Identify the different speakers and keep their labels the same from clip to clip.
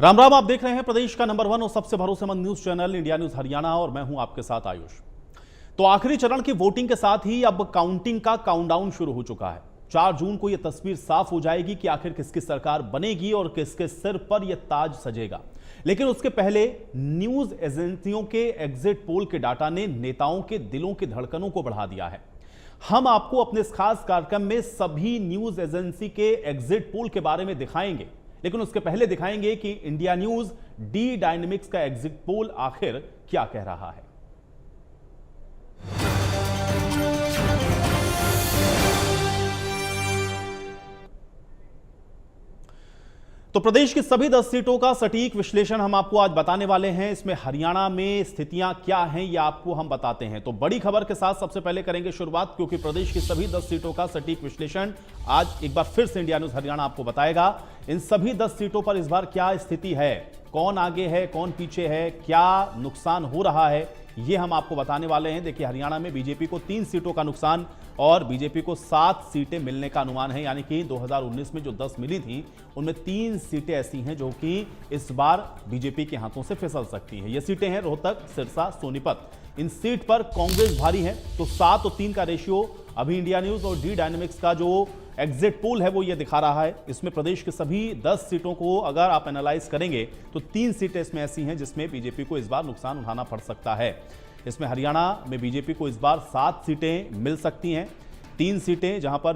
Speaker 1: राम राम। आप देख रहे हैं प्रदेश का नंबर 1 और सबसे भरोसेमंद news channel India news Haryana और मैं हूं आपके साथ आयुष। तो आखिरी चरण की वोटिंग के साथ ही अब काउंटिंग का काउंटडाउन शुरू हो चुका है। 4 जून को यह तस्वीर साफ हो जाएगी कि आखिर किसकी सरकार बनेगी और किसके सिर पर यह ताज सजेगा। लेकिन उसके पहले न्यूज एजेंसियों के एग्जिट पोल के डाटा ने नेताओं के दिलों की धड़कनों को बढ़ा दिया है। हम आपको अपने इस खास कार्यक्रम में सभी न्यूज एजेंसी के एग्जिट पोल के बारे में दिखाएंगे, लेकिन उसके पहले दिखाएंगे कि इंडिया न्यूज डी डायनेमिक्स का एग्जिट पोल आखिर क्या कह रहा है। तो प्रदेश की सभी 10 सीटों का सटीक विश्लेषण हम आपको आज बताने वाले हैं। इसमें हरियाणा में स्थितियां क्या हैं ये आपको हम बताते हैं। तो बड़ी खबर के साथ सबसे पहले करेंगे शुरुआत, क्योंकि प्रदेश की सभी 10 सीटों का सटीक विश्लेषण आज एक बार फिर से इंडिया न्यूज हरियाणा आपको बताएगा। इन सभी 10 सीटों पर इस बार क्या स्थिति है, कौन आगे है, कौन पीछे है, क्या नुकसान हो रहा है, ये हम आपको बताने वाले हैं। देखिए, हरियाणा में बीजेपी को 3 सीटों का नुकसान और बीजेपी को 7 सीटें मिलने का अनुमान है। यानी कि 2019 में जो 10 मिली थी उनमें 3 सीटें ऐसी हैं जो कि इस बार बीजेपी के हाथों से फिसल सकती हैं। ये सीटें हैं रोहतक, सिरसा, सोनीपत। इन सीट पर कांग्रेस भारी है। तो 7 और 3 का रेशियो अभी इंडिया न्यूज और डी डायनेमिक्स का जो एग्जिट पोल है वो ये दिखा रहा है। इसमें प्रदेश की सभी 10 सीटों को अगर आप एनालाइज करेंगे तो 3 सीटें इसमें ऐसी हैं जिसमें बीजेपी को इस बार नुकसान उठाना पड़ सकता है। इसमें हरियाणा में बीजेपी को इस बार 7 सीटें मिल सकती हैं। 3 सीटें जहां पर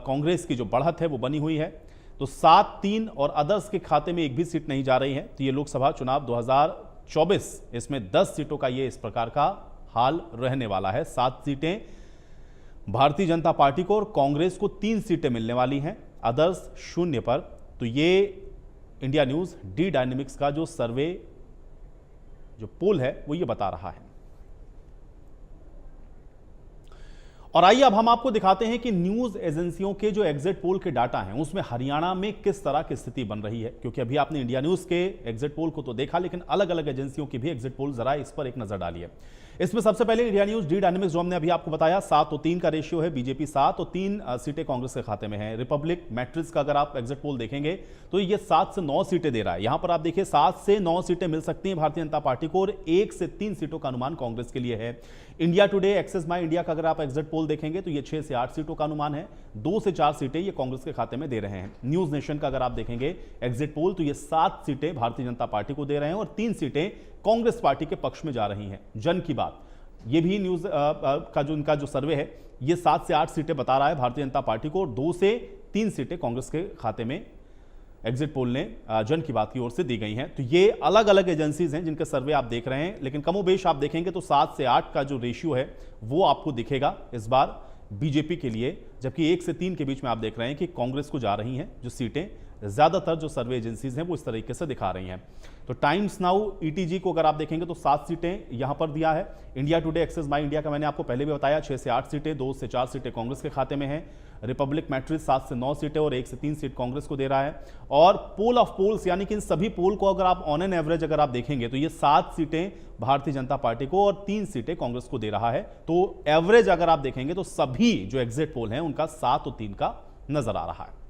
Speaker 1: कांग्रेस की जो बढ़त है वो बनी हुई है। तो 7, 3 और अदर्स के खाते में एक भी सीट नहीं जा रही है। तो ये लोकसभा चुनाव 2024 इसमें 10 सीटों का ये इस प्रकार का हाल रहने वाला है। 7 सीटें भारतीय जनता पार्टी को और कांग्रेस को 3 सीटें मिलने वाली हैं, अदर्स 0 पर। तो ये इंडिया न्यूज डी डायनेमिक्स का जो सर्वे जो पोल है वो ये बता रहा है। और आइए अब हम आपको दिखाते हैं कि न्यूज एजेंसियों के जो एग्जिट पोल के डाटा हैं उसमें हरियाणा में किस तरह की स्थिति बन रही है। क्योंकि अभी आपने इंडिया न्यूज के एग्जिट पोल को तो देखा, लेकिन अलग अलग एजेंसियों की भी एग्जिट पोल जरा इस पर एक नजर डालिए। इसमें सबसे पहले इंडिया न्यूज डी डायनेमिक्स जो हमने अभी आपको बताया 7 और 3 का रेशियो है। बीजेपी 7 और 3 सीटें कांग्रेस के खाते में है। रिपब्लिक मैट्रिक्स का अगर आप एग्जिट पोल देखेंगे तो ये 7 से 9 सीटें दे रहा है। यहां पर आप देखिए 7 से 9 सीटें मिल सकती हैं भारतीय जनता पार्टी को और 1 से 3 सीटों का अनुमान कांग्रेस के लिए है। इंडिया टुडे, एक्सेस माई इंडिया का अगर आप एग्जिट पोल देखेंगे तो ये 6 से 8 सीटों का अनुमान है। 2 से 4 सीटें ये कांग्रेस के खाते में दे रहे हैं। न्यूज नेशन का अगर आप देखेंगे एग्जिट पोल तो ये 7 सीटें भारतीय जनता पार्टी को दे रहे हैं और 3 सीटें कांग्रेस पार्टी के पक्ष में जा रही हैं। जन की बात ये भी न्यूज का जो इनका जो सर्वे है ये 7 से 8 सीटें बता रहा है भारतीय जनता पार्टी को और 2 से 3 सीटें कांग्रेस के खाते में एग्जिट पोल ने जन की बात की ओर से दी गई हैं। तो ये अलग अलग एजेंसीज हैं जिनके सर्वे आप देख रहे हैं, लेकिन कमोबेश आप देखेंगे तो 7 से 8 का जो रेशियो है वो आपको दिखेगा इस बार बीजेपी के लिए, जबकि 1 से 3 के बीच में आप देख रहे हैं कि कांग्रेस को जा रही हैं जो सीटें। ज्यादातर जो सर्वे एजेंसीज हैं वो इस तरीके से दिखा रही हैं। तो टाइम्स नाउ, ईटीजी को अगर आप देखेंगे तो 7 सीटें यहां पर दिया है। इंडिया टुडे, एक्सेस माई इंडिया का मैंने आपको पहले भी बताया 6 से 8 सीटें, 2 से 4 सीटें कांग्रेस के खाते में हैं। रिपब्लिक मैट्रिक्स 7 से 9 सीटें और 1 से 3 सीट कांग्रेस को दे रहा है। और पोल ऑफ पोल्स यानी कि इन सभी पोल को अगर आप ऑन एन एवरेज अगर आप देखेंगे तो ये 7 सीटें भारतीय जनता पार्टी को और 3 सीटें कांग्रेस को दे रहा है। तो एवरेज अगर आप देखेंगे तो सभी जो एग्जिट पोल हैं उनका 7 और 3 का नजर आ रहा है।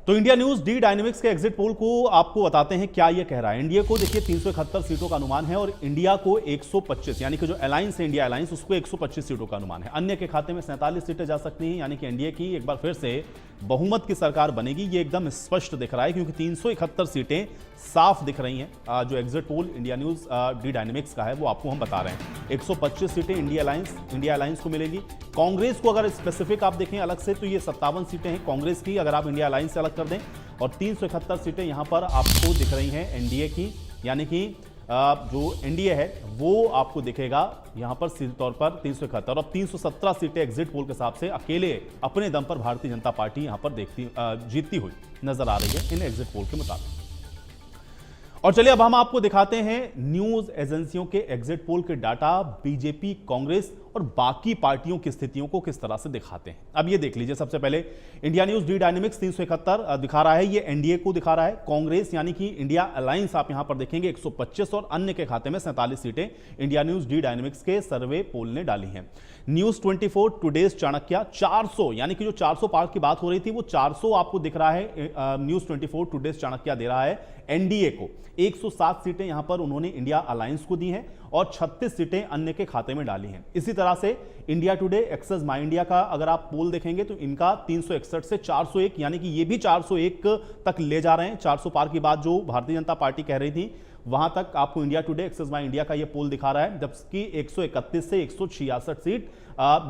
Speaker 1: तो इंडिया न्यूज डी डायनेमिक्स के एग्जिट पोल को आपको बताते हैं क्या ये कह रहा है। इंडिया को देखिए 371 सीटों का अनुमान है और इंडिया को 125, यानी कि जो अलायंस है इंडिया अलायंस उसको 125 सीटों का अनुमान है। अन्य के खाते में 47 सीटें जा सकती हैं, यानी कि एनडीए की एक बार फिर से बहुमत की सरकार बनेगी। ये एकदम स्पष्ट दिख रहा है क्योंकि 371 सीटें साफ दिख रही हैं। जो exit poll India news D dynamics का है वो आपको हम बता रहे हैं। 125 सीटें इंडिया अलायंस को मिलेगी। कांग्रेस को अगर स्पेसिफिक आप देखें अलग से तो ये 57 सीटें हैं कांग्रेस की अगर आप इंडिया अलायंस से अलग कर दें, और 371 सीटें यहां पर आपको दिख रही हैं एनडीए की, यानी कि जो एनडीए है वो आपको दिखेगा यहां पर सीधे तौर पर 371 और 317 सीटें एग्जिट पोल के हिसाब से अकेले अपने दम पर भारतीय जनता पार्टी यहां पर जीतती हुई नजर आ रही है इन एग्जिट पोल के मुताबिक। और चलिए अब हम आपको दिखाते हैं न्यूज एजेंसियों के एग्जिट पोल के डाटा, बीजेपी, कांग्रेस और बाकी पार्टियों की स्थितियों को किस तरह से दिखाते हैं। अब ये देख लीजिए, सबसे पहले इंडिया न्यूज डी डायनेमिक्स 371 दिखा रहा है, ये एनडीए को दिखा रहा है। कांग्रेस यानी कि इंडिया अलायंस आप यहां पर देखेंगे 125 और अन्य के खाते में 47 सीटें इंडिया न्यूज डी डायनेमिक्स के सर्वे पोल ने डाली हैं। न्यूज 24 टुडेज चाणक्य 400, यानी कि जो 400 पार की बात हो रही थी वो 400 आपको दिख रहा है। न्यूज 24 टुडेज चाणक्य दे रहा है एनडीए को 107 सीटें यहां पर उन्होंने इंडिया अलायंस को दी हैं और 36 सीटें अन्य के खाते में डाली हैं। इसी तरह से इंडिया टुडे एक्सेस माई इंडिया का अगर आप पोल देखेंगे तो इनका 361 से 401, यानी कि ये भी 401 तक ले जा रहे हैं। 400 पार की बात जो भारतीय जनता पार्टी कह रही थी वहां तक आपको इंडिया टुडे एक्सेस माई इंडिया का ये पोल दिखा रहा है, जबकि 131 से 166 सीट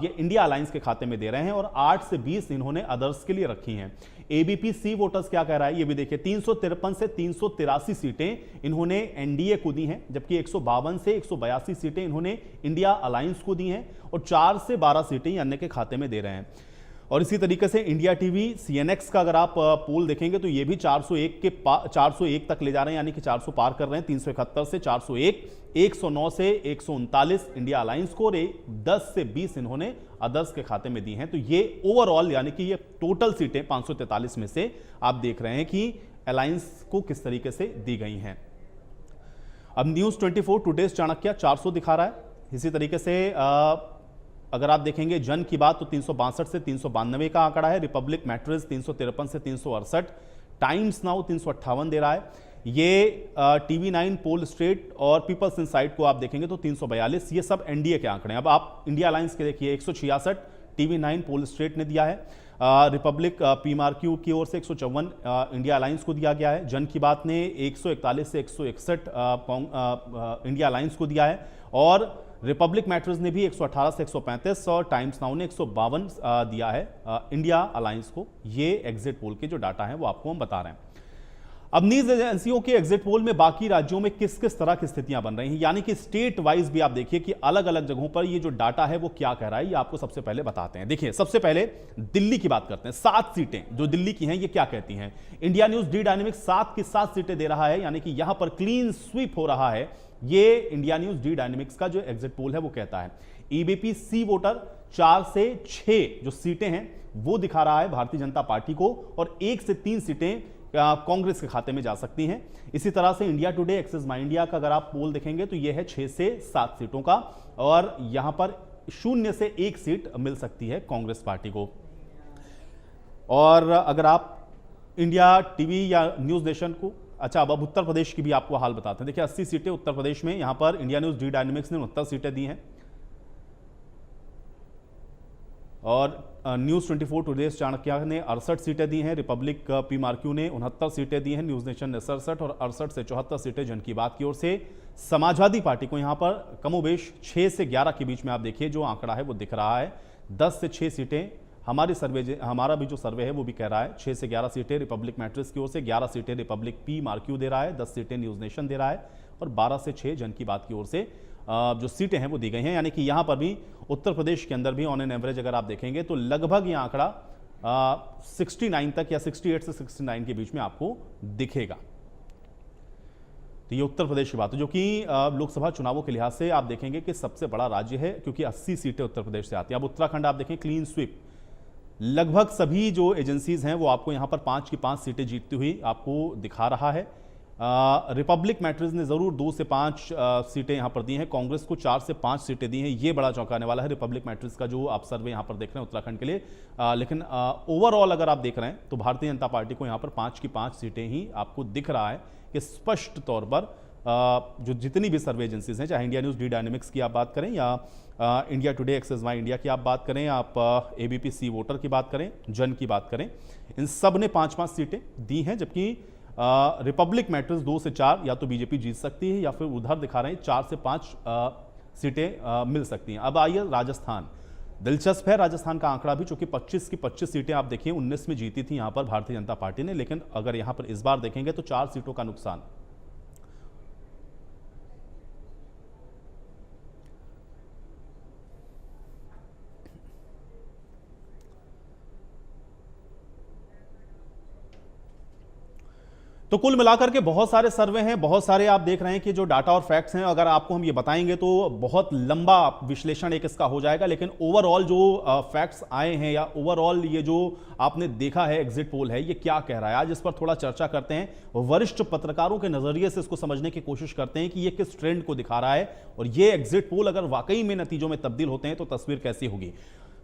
Speaker 1: ये इंडिया अलायंस के खाते में दे रहे हैं और 8 से 20 इन्होंने अदर्स के लिए रखी हैं। एबीपी सी वोटर्स क्या कह रहा है ये भी देखिए, 353 से 383 सीटें इन्होंने एनडीए को दी हैं, जबकि 152 से 182 सीटें इन्होंने इंडिया अलायंस को दी हैं और 4 से 12 सीटें अन्य के खाते में दे रहे हैं। और इसी तरीके से इंडिया टीवी सीएनएक्स का अगर आप पोल देखेंगे तो ये भी 401 तक ले जा रहे हैं, यानी कि 400 पार कर रहे हैं। 371 से 401, 109 से 139 इंडिया अलायंस को, 10 से 20 इन्होंने अदर्स के खाते में दी हैं। तो ये ओवरऑल यानी कि ये टोटल सीटें 543 में से आप देख रहे हैं कि अलायंस को किस तरीके से दी गई हैं। अब न्यूज 24 टुडेज चाणक्य 400 दिखा रहा है। इसी तरीके से अगर आप देखेंगे जन की बात तो 362 से 392 का आंकड़ा है। रिपब्लिक मैट्रिक्स 353 से 368, टाइम्स नाउ 358 दे रहा है। ये टीवी 9 पोल स्ट्रेट और पीपल्स इनसाइट को आप देखेंगे तो 342, ये सब एनडीए के आंकड़े हैं। अब आप इंडिया अलायंस के देखिए 166 टीवी 9 पोल स्ट्रेट ने दिया है। रिपब्लिक पीएमआरक्यू की ओर से 154 इंडिया अलायंस को दिया गया है। जन की बात ने 141 से 161 इंडिया अलायंस को दिया है और रिपब्लिक मैट्रिक्स ने भी 118 से 135 और टाइम्स नाउ ने 152 दिया है इंडिया अलायंस को। ये एग्जिट पोल के जो डाटा है वो आपको हम बता रहे हैं। अब न्यूज एजेंसियों के एग्जिट पोल में बाकी राज्यों में किस किस तरह की स्थितियां बन रही हैं, यानी कि स्टेट वाइज भी आप देखिए कि अलग अलग जगहों पर ये जो डाटा है वो क्या कह रहा है, ये आपको सबसे पहले बताते हैं। देखिए सबसे पहले दिल्ली की बात करते हैं। 7 सीटें जो दिल्ली की हैं ये क्या कहती हैं। इंडिया न्यूज डी डायनेमिक्स 7 की 7 सीटें दे रहा है, यानी कि यहां पर क्लीन स्वीप हो रहा है। ये इंडिया न्यूज डी डायनेमिक्स का जो एग्जिट पोल है वो कहता है। ईबीपी सी वोटर 4 से 6 जो सीटें हैं वो दिखा रहा है भारतीय जनता पार्टी को और 1 से 3 सीटें कांग्रेस के खाते में जा सकती हैं। इसी तरह से इंडिया टुडे एक्सेस माई इंडिया का अगर आप पोल देखेंगे तो यह है 6 से 7 सीटों का और यहां पर 0 से 1 सीट मिल सकती है कांग्रेस पार्टी को। और अगर आप इंडिया टीवी या न्यूज नेशन को, अच्छा अब उत्तर प्रदेश की भी आपको हाल बताते हैं। देखिए 80 सीटें उत्तर प्रदेश में, यहां पर इंडिया न्यूज डी डायनेमिक्स ने 69 सीटें दी हैं और न्यूज 24 टुडेज चाणक्य ने 68 सीटें दी हैं। रिपब्लिक पीएमआरक्यू ने 69 सीटें दी हैं। न्यूज नेशन ने 67 और 68 से 74 सीटें जन की बात की ओर से। समाजवादी पार्टी को यहां पर कमोबेश 6 से 11 के बीच में आप देखिए जो आंकड़ा है वो दिख रहा है। 10 से 6 सीटें हमारा भी जो सर्वे है वो भी कह रहा है 6 से 11 सीटें रिपब्लिक मैट्रिक्स की ओर से, 11 सीटें रिपब्लिक पीएमआरक्यू दे रहा है, 10 सीटें न्यूज नेशन दे रहा है और 12 से 6 जन की बात की ओर से जो सीटें हैं वो दी गई हैं। यानी कि यहां पर भी उत्तर प्रदेश के अंदर भी ऑन एन एवरेज अगर आप देखेंगे तो लगभग ये आंकड़ा 69 तक या 68 से 69 के बीच में आपको दिखेगा। तो ये उत्तर प्रदेश की बात है जो कि लोकसभा चुनावों के लिहाज से आप देखेंगे कि सबसे बड़ा राज्य है क्योंकि 80 सीटें उत्तर प्रदेश से आती हैं। अब उत्तराखंड आप देखें क्लीन स्वीप, लगभग सभी जो एजेंसीज हैं वो आपको यहां पर 5 की 5 सीटें जीतती हुई आपको दिखा रहा है। रिपब्लिक मैट्रिक्स ने जरूर 2 से 5 सीटें यहां पर दी हैं, कांग्रेस को 4 से 5 सीटें दी हैं। ये बड़ा चौंकाने वाला है रिपब्लिक मैट्रिक्स का जो आप सर्वे यहां पर देख रहे हैं उत्तराखंड के लिए। लेकिन ओवरऑल अगर आप देख रहे हैं तो भारतीय जनता पार्टी को यहां पर 5 की 5 सीटें ही आपको दिख रहा है कि स्पष्ट तौर पर जो जितनी भी सर्वे एजेंसीज हैं, चाहे इंडिया न्यूज डी डायनेमिक्स की आप बात करें या इंडिया टुडे एक्सेस माई इंडिया की आप बात करें, आप एबीपी सी वोटर की बात करें, जन की बात करें, इन सब ने 5-5 सीटें दी हैं। जबकि रिपब्लिक मैट्रिक्स 2 से 4 या तो बीजेपी जीत सकती है या फिर उधर दिखा रहे हैं 4 से 5 सीटें मिल सकती हैं। अब आइए राजस्थान, दिलचस्प है राजस्थान का आंकड़ा भी, चूंकि 25 की 25 सीटें आप देखिए 19 में जीती थी यहां पर भारतीय जनता पार्टी ने, लेकिन अगर यहां पर इस बार देखेंगे तो 4 सीटों का नुकसान। तो कुल मिलाकर के बहुत सारे सर्वे हैं, बहुत सारे आप देख रहे हैं कि जो डाटा और फैक्ट्स हैं, अगर आपको हम ये बताएंगे तो बहुत लंबा विश्लेषण एक इसका हो जाएगा। लेकिन ओवरऑल जो फैक्ट्स आए हैं या ओवरऑल ये जो आपने देखा है एग्जिट पोल है, ये क्या कह रहा है, आज इस पर थोड़ा चर्चा करते हैं। वरिष्ठ पत्रकारों के नजरिए से इसको समझने की कोशिश करते हैं कि ये किस ट्रेंड को दिखा रहा है और ये एग्जिट पोल अगर वाकई में नतीजों में तब्दील होते हैं तो तस्वीर कैसी होगी।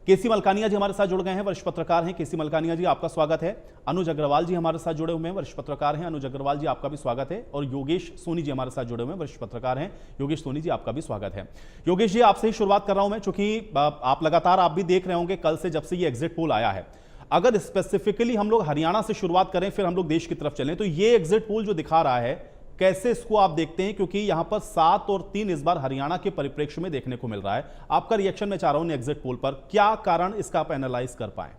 Speaker 1: केसी मलकानिया जी हमारे साथ जुड़ गए हैं, वरिष्ठ पत्रकार हैं। केसी मलकानिया जी आपका स्वागत है। अनुज अग्रवाल जी हमारे साथ जुड़े हुए हैं, वरिष्ठ पत्रकार हैं। अनुज अग्रवाल जी आपका भी स्वागत है। और योगेश सोनी जी हमारे साथ जुड़े हुए हैं, वरिष्ठ पत्रकार हैं। योगेश सोनी जी आपका भी स्वागत है। योगेश जी आपसे ही शुरुआत कर रहा हूं मैं, चूंकि आप लगातार आप भी देख रहे होंगे कल से जब से ये एग्जिट पोल आया है। अगर स्पेसिफिकली हम लोग हरियाणा से शुरुआत करें फिर हम लोग देश की तरफ चलें, तो ये एग्जिट पोल जो दिखा रहा है कैसे इसको आप देखते हैं, क्योंकि यहां पर 7 और 3 इस बार हरियाणा के परिप्रेक्ष्य में देखने को मिल रहा है। आपका रिएक्शन मैं चाह रहा हूं एग्जिट पोल पर, क्या कारण इसका आप एनालाइज कर पाए?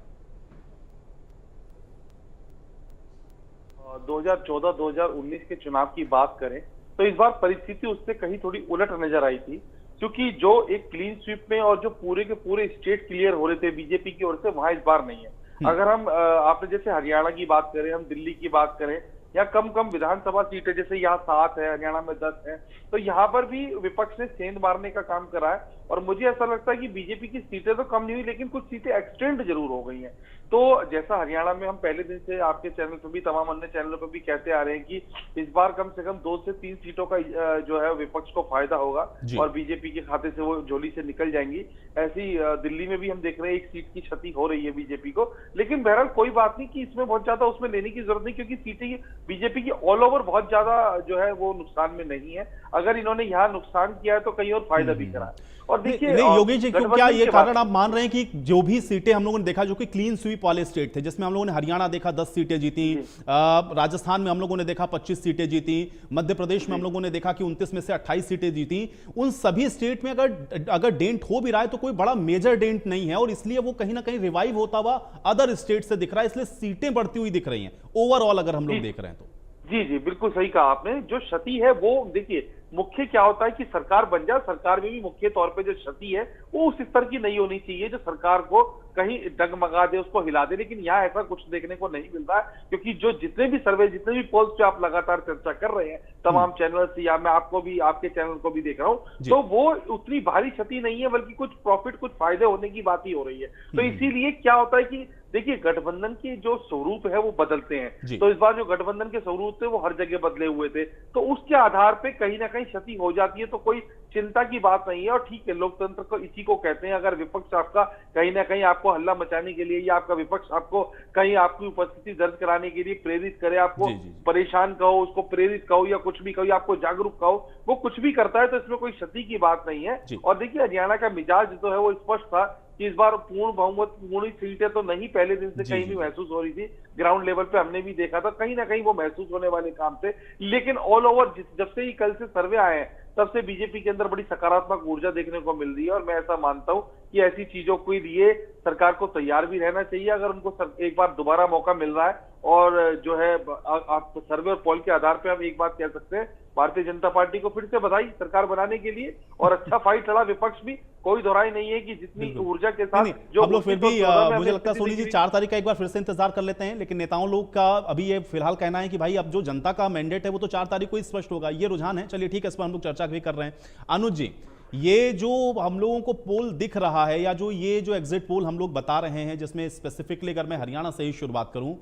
Speaker 2: 2014-2019 के चुनाव की बात करें तो इस बार परिस्थिति उससे कहीं थोड़ी उलट नजर आई थी, क्योंकि जो एक क्लीन स्वीप में और जो पूरे के पूरे स्टेट क्लियर हो रहे थे बीजेपी की ओर से, वहां इस बार नहीं है। अगर हम आपने जैसे हरियाणा की बात करें, हम दिल्ली की बात करें, या कम विधानसभा सीटें जैसे यहाँ 7 है, हरियाणा में 10 है, तो यहाँ पर भी विपक्ष ने सेंध मारने का काम करा है। और मुझे ऐसा लगता है कि बीजेपी की सीटें तो कम नहीं हुई, लेकिन कुछ सीटें एक्सटेंड जरूर हो गई हैं। तो जैसा हरियाणा में हम पहले दिन से आपके चैनल पर भी, तमाम अन्य चैनलों पर भी कहते आ रहे हैं कि इस बार कम से कम 2 से 3 सीटों का जो है विपक्ष को फायदा होगा और बीजेपी के खाते से वो झोली से निकल जाएंगी। ऐसी दिल्ली में भी हम देख रहे हैं 1 सीट की क्षति हो रही है बीजेपी को। लेकिन बहरहाल कोई बात नहीं कि इसमें बहुत ज्यादा उसमें लेने की जरूरत नहीं, क्योंकि सीटें बीजेपी की ऑल ओवर बहुत ज्यादा जो है वो नुकसान में नहीं है। अगर इन्होंने यहाँ नुकसान किया है तो कहीं और फायदा भी करा है। और देखिए
Speaker 1: योगेश जी, क्या ये कारण आप मान रहे हैं कि जो भी सीटें हम लोगों ने देखा जो कि क्लीन स्वीप वाले स्टेट थे, जिसमें हम लोगों ने हरियाणा देखा 10 सीटें जीती, राजस्थान में हम लोगों ने देखा 25 सीटें जीती, मध्य प्रदेश में हम लोगों ने देखा कि 29 में से 28 सीटें जीती, उन सभी स्टेट में अगर डेंट हो भी रहा है तो कोई बड़ा मेजर डेंट नहीं है और इसलिए वो कहीं ना कहीं रिवाइव होता हुआ अदर स्टेट से दिख रहा है, इसलिए सीटें बढ़ती हुई दिख रही हैं ओवरऑल अगर हम लोग देख रहे हैं तो।
Speaker 2: जी बिल्कुल सही कहा आपने। जो क्षति है वो देखिए, मुख्य क्या होता है कि सरकार बन जाए, सरकार में भी मुख्य तौर पे जो क्षति है वो उस स्तर की नहीं होनी चाहिए जो सरकार को कहीं डगमगा दे, उसको हिला दे। लेकिन यहाँ ऐसा कुछ देखने को नहीं मिल रहा है, क्योंकि जो जितने भी सर्वे, जितने भी पोल्स पे आप लगातार चर्चा कर रहे हैं तमाम चैनल से, या मैं आपको भी, आपके चैनल को भी देख रहा हूँ, तो वो उतनी भारी क्षति नहीं है, बल्कि कुछ प्रॉफिट, कुछ फायदे होने की बात ही हो रही है। तो इसीलिए क्या होता है कि देखिए, गठबंधन के जो स्वरूप है वो बदलते हैं। तो इस बार जो गठबंधन के स्वरूप थे वो हर जगह बदले हुए थे, तो उसके आधार पे कहीं ना कहीं क्षति हो जाती है। तो कोई चिंता की बात नहीं है। और ठीक है, लोकतंत्र को इसी को कहते हैं। अगर विपक्ष आपका कहीं ना कहीं आपको हल्ला मचाने के लिए, या आपका विपक्ष आपको कहीं आपकी उपस्थिति दर्ज कराने के लिए प्रेरित करे, आपको परेशान कहो, उसको प्रेरित कहो, या कुछ भी कहो, या आपको जागरूक कहो, वो कुछ भी करता है, तो इसमें कोई क्षति की बात नहीं है। और देखिए, हरियाणा का मिजाज जो है वो स्पष्ट था कि इस बार पूर्ण बहुमत, पूर्ण सीटें तो नहीं, पहले दिन से कहीं भी महसूस हो रही थी। ग्राउंड लेवल पे हमने भी देखा था, कहीं ना कहीं वो महसूस होने वाले काम थे। लेकिन ऑल ओवर जब से ही कल से सर्वे आए हैं, तब से बीजेपी के अंदर बड़ी सकारात्मक ऊर्जा देखने को मिल रही है। और मैं ऐसा मानता हूं कि ऐसी चीजों के लिए सरकार को तैयार भी रहना चाहिए। अगर उनको एक बार दोबारा मौका मिल रहा है, और जो है आप सर्वे और पोल के आधार पर हम एक बात कह सकते हैं, भारतीय जनता पार्टी को फिर से बधाई सरकार बनाने के लिए। और अच्छा फाइट लड़ा विपक्ष भी, कोई दोहराई नहीं है कि जितनी ऊर्जा के साथ जो
Speaker 1: हम लोग फिर भी मुझे लगता है सोनी जी 4 तारीख का एक बार फिर से इंतजार कर लेते हैं। लेकिन नेताओं लोग का अभी ये फिलहाल कहना है कि भाई अब जो जनता का मैंडेट है वो तो 4 तारीख को ही स्पष्ट होगा, ये रुझान है। चलिए ठीक है, इस पर हम लोग चर्चा भी कर रहे हैं। अनुज जी, ये जो हम लोगों को पोल दिख रहा है, या जो ये जो एग्जिट पोल हम लोग बता रहे हैं, जिसमें स्पेसिफिकली अगर मैं हरियाणा से ही शुरुआत करूं,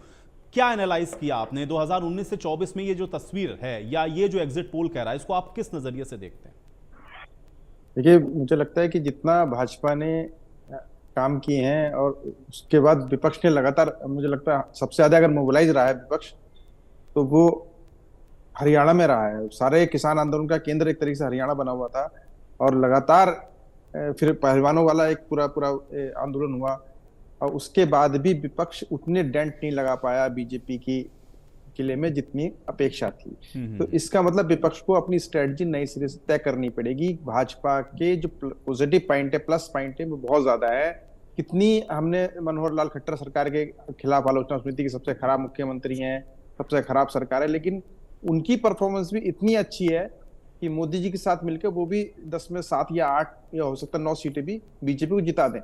Speaker 1: क्या एनालाइज किया आपने 2019 से 24 में ये जो तस्वीर है, या ये जो एग्जिट पोल कह रहा है, इसको आप किस नजरिए से देखते हैं?
Speaker 3: देखिए, मुझे लगता है कि जितना भाजपा ने काम किए हैं और उसके बाद विपक्ष ने लगातार, मुझे लगता है सबसे ज्यादा अगर मोबिलाइज रहा है विपक्ष, तो वो हरियाणा में रहा है। सारे किसान आंदोलन का केंद्र एक तरीके से हरियाणा बना हुआ था, और लगातार फिर पहलवानों वाला एक पूरा आंदोलन हुआ, और उसके बाद भी विपक्ष उतने डेंट नहीं लगा पाया बीजेपी की किले में जितनी अपेक्षा थी। तो इसका मतलब विपक्ष को अपनी स्ट्रेटजी नई सिरे से तय करनी पड़ेगी। भाजपा के जो पॉजिटिव पॉइंट है, प्लस पॉइंट है, वो बहुत ज्यादा है। कितनी हमने मनोहर लाल खट्टर सरकार के खिलाफ आलोचना सुनी थी कि सबसे खराब मुख्यमंत्री हैं, सबसे खराब सरकार है, लेकिन उनकी परफॉर्मेंस भी इतनी अच्छी है कि मोदी जी के साथ मिलकर वो भी 10 में 7 या 8 या हो सकता है 9 सीटें भी बीजेपी को जिता दें।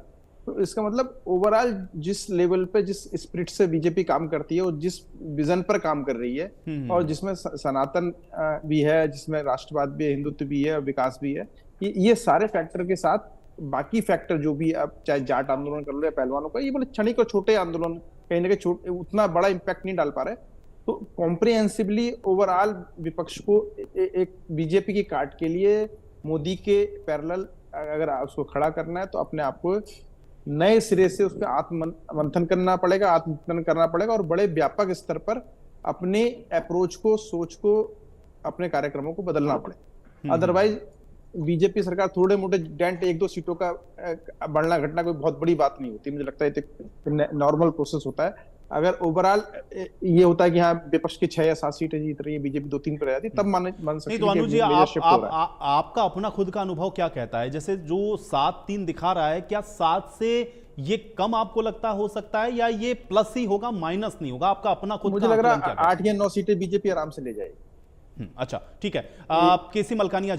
Speaker 3: तो इसका मतलब ओवरऑल जिस लेवल पे, जिस स्पिरिट से बीजेपी काम करती है और जिस विजन पर काम कर रही है, और जिसमें सनातन भी है, जिसमें राष्ट्रवाद भी है, हिंदुत्व भी है और विकास भी है, ये सारे फैक्टर के साथ बाकी फैक्टर जो भी, अब चाहे जाट आंदोलन कर लो या पहलवानों का, ये बोले क्षणिक और छोटे आंदोलन कहीं ना कहीं उतना बड़ा इम्पैक्ट नहीं डाल पा रहे। तो कॉम्प्रिहेंसिवली ओवरऑल विपक्ष को एक बीजेपी की काट के लिए मोदी के पैरेलल अगर उसको खड़ा करना है, तो अपने आप को नए सिरे से उसका आत्ममंथन करना पड़ेगा, आत्मचिंतन करना पड़ेगा, और बड़े व्यापक स्तर पर अपने अप्रोच को, सोच को, अपने कार्यक्रमों को बदलना पड़ेगा। अदरवाइज बीजेपी सरकार थोड़े मोटे डेंट, 1-2 सीटों का बढ़ना घटना कोई बहुत बड़ी बात नहीं होती। मुझे लगता है नॉर्मल प्रोसेस होता है। अगर ओवरऑल ये होता है कि हाँ विपक्ष की 6 या 7 सीटें जीत रही है, बीजेपी 2-3 पर जाती, तब मान सकते हैं।
Speaker 1: तो अनुज जी, आपका अपना खुद का अनुभव क्या कहता है? जैसे जो 7-3 दिखा रहा है, क्या 7 से ये कम आपको लगता हो सकता है, या ये प्लस ही होगा, माइनस नहीं होगा? आपका अपना खुद
Speaker 3: मुझे लग रहा है 8 या 9 सीटें बीजेपी आराम से ले जाएगी।
Speaker 1: अच्छा, ठीक है। केसी मलकानिया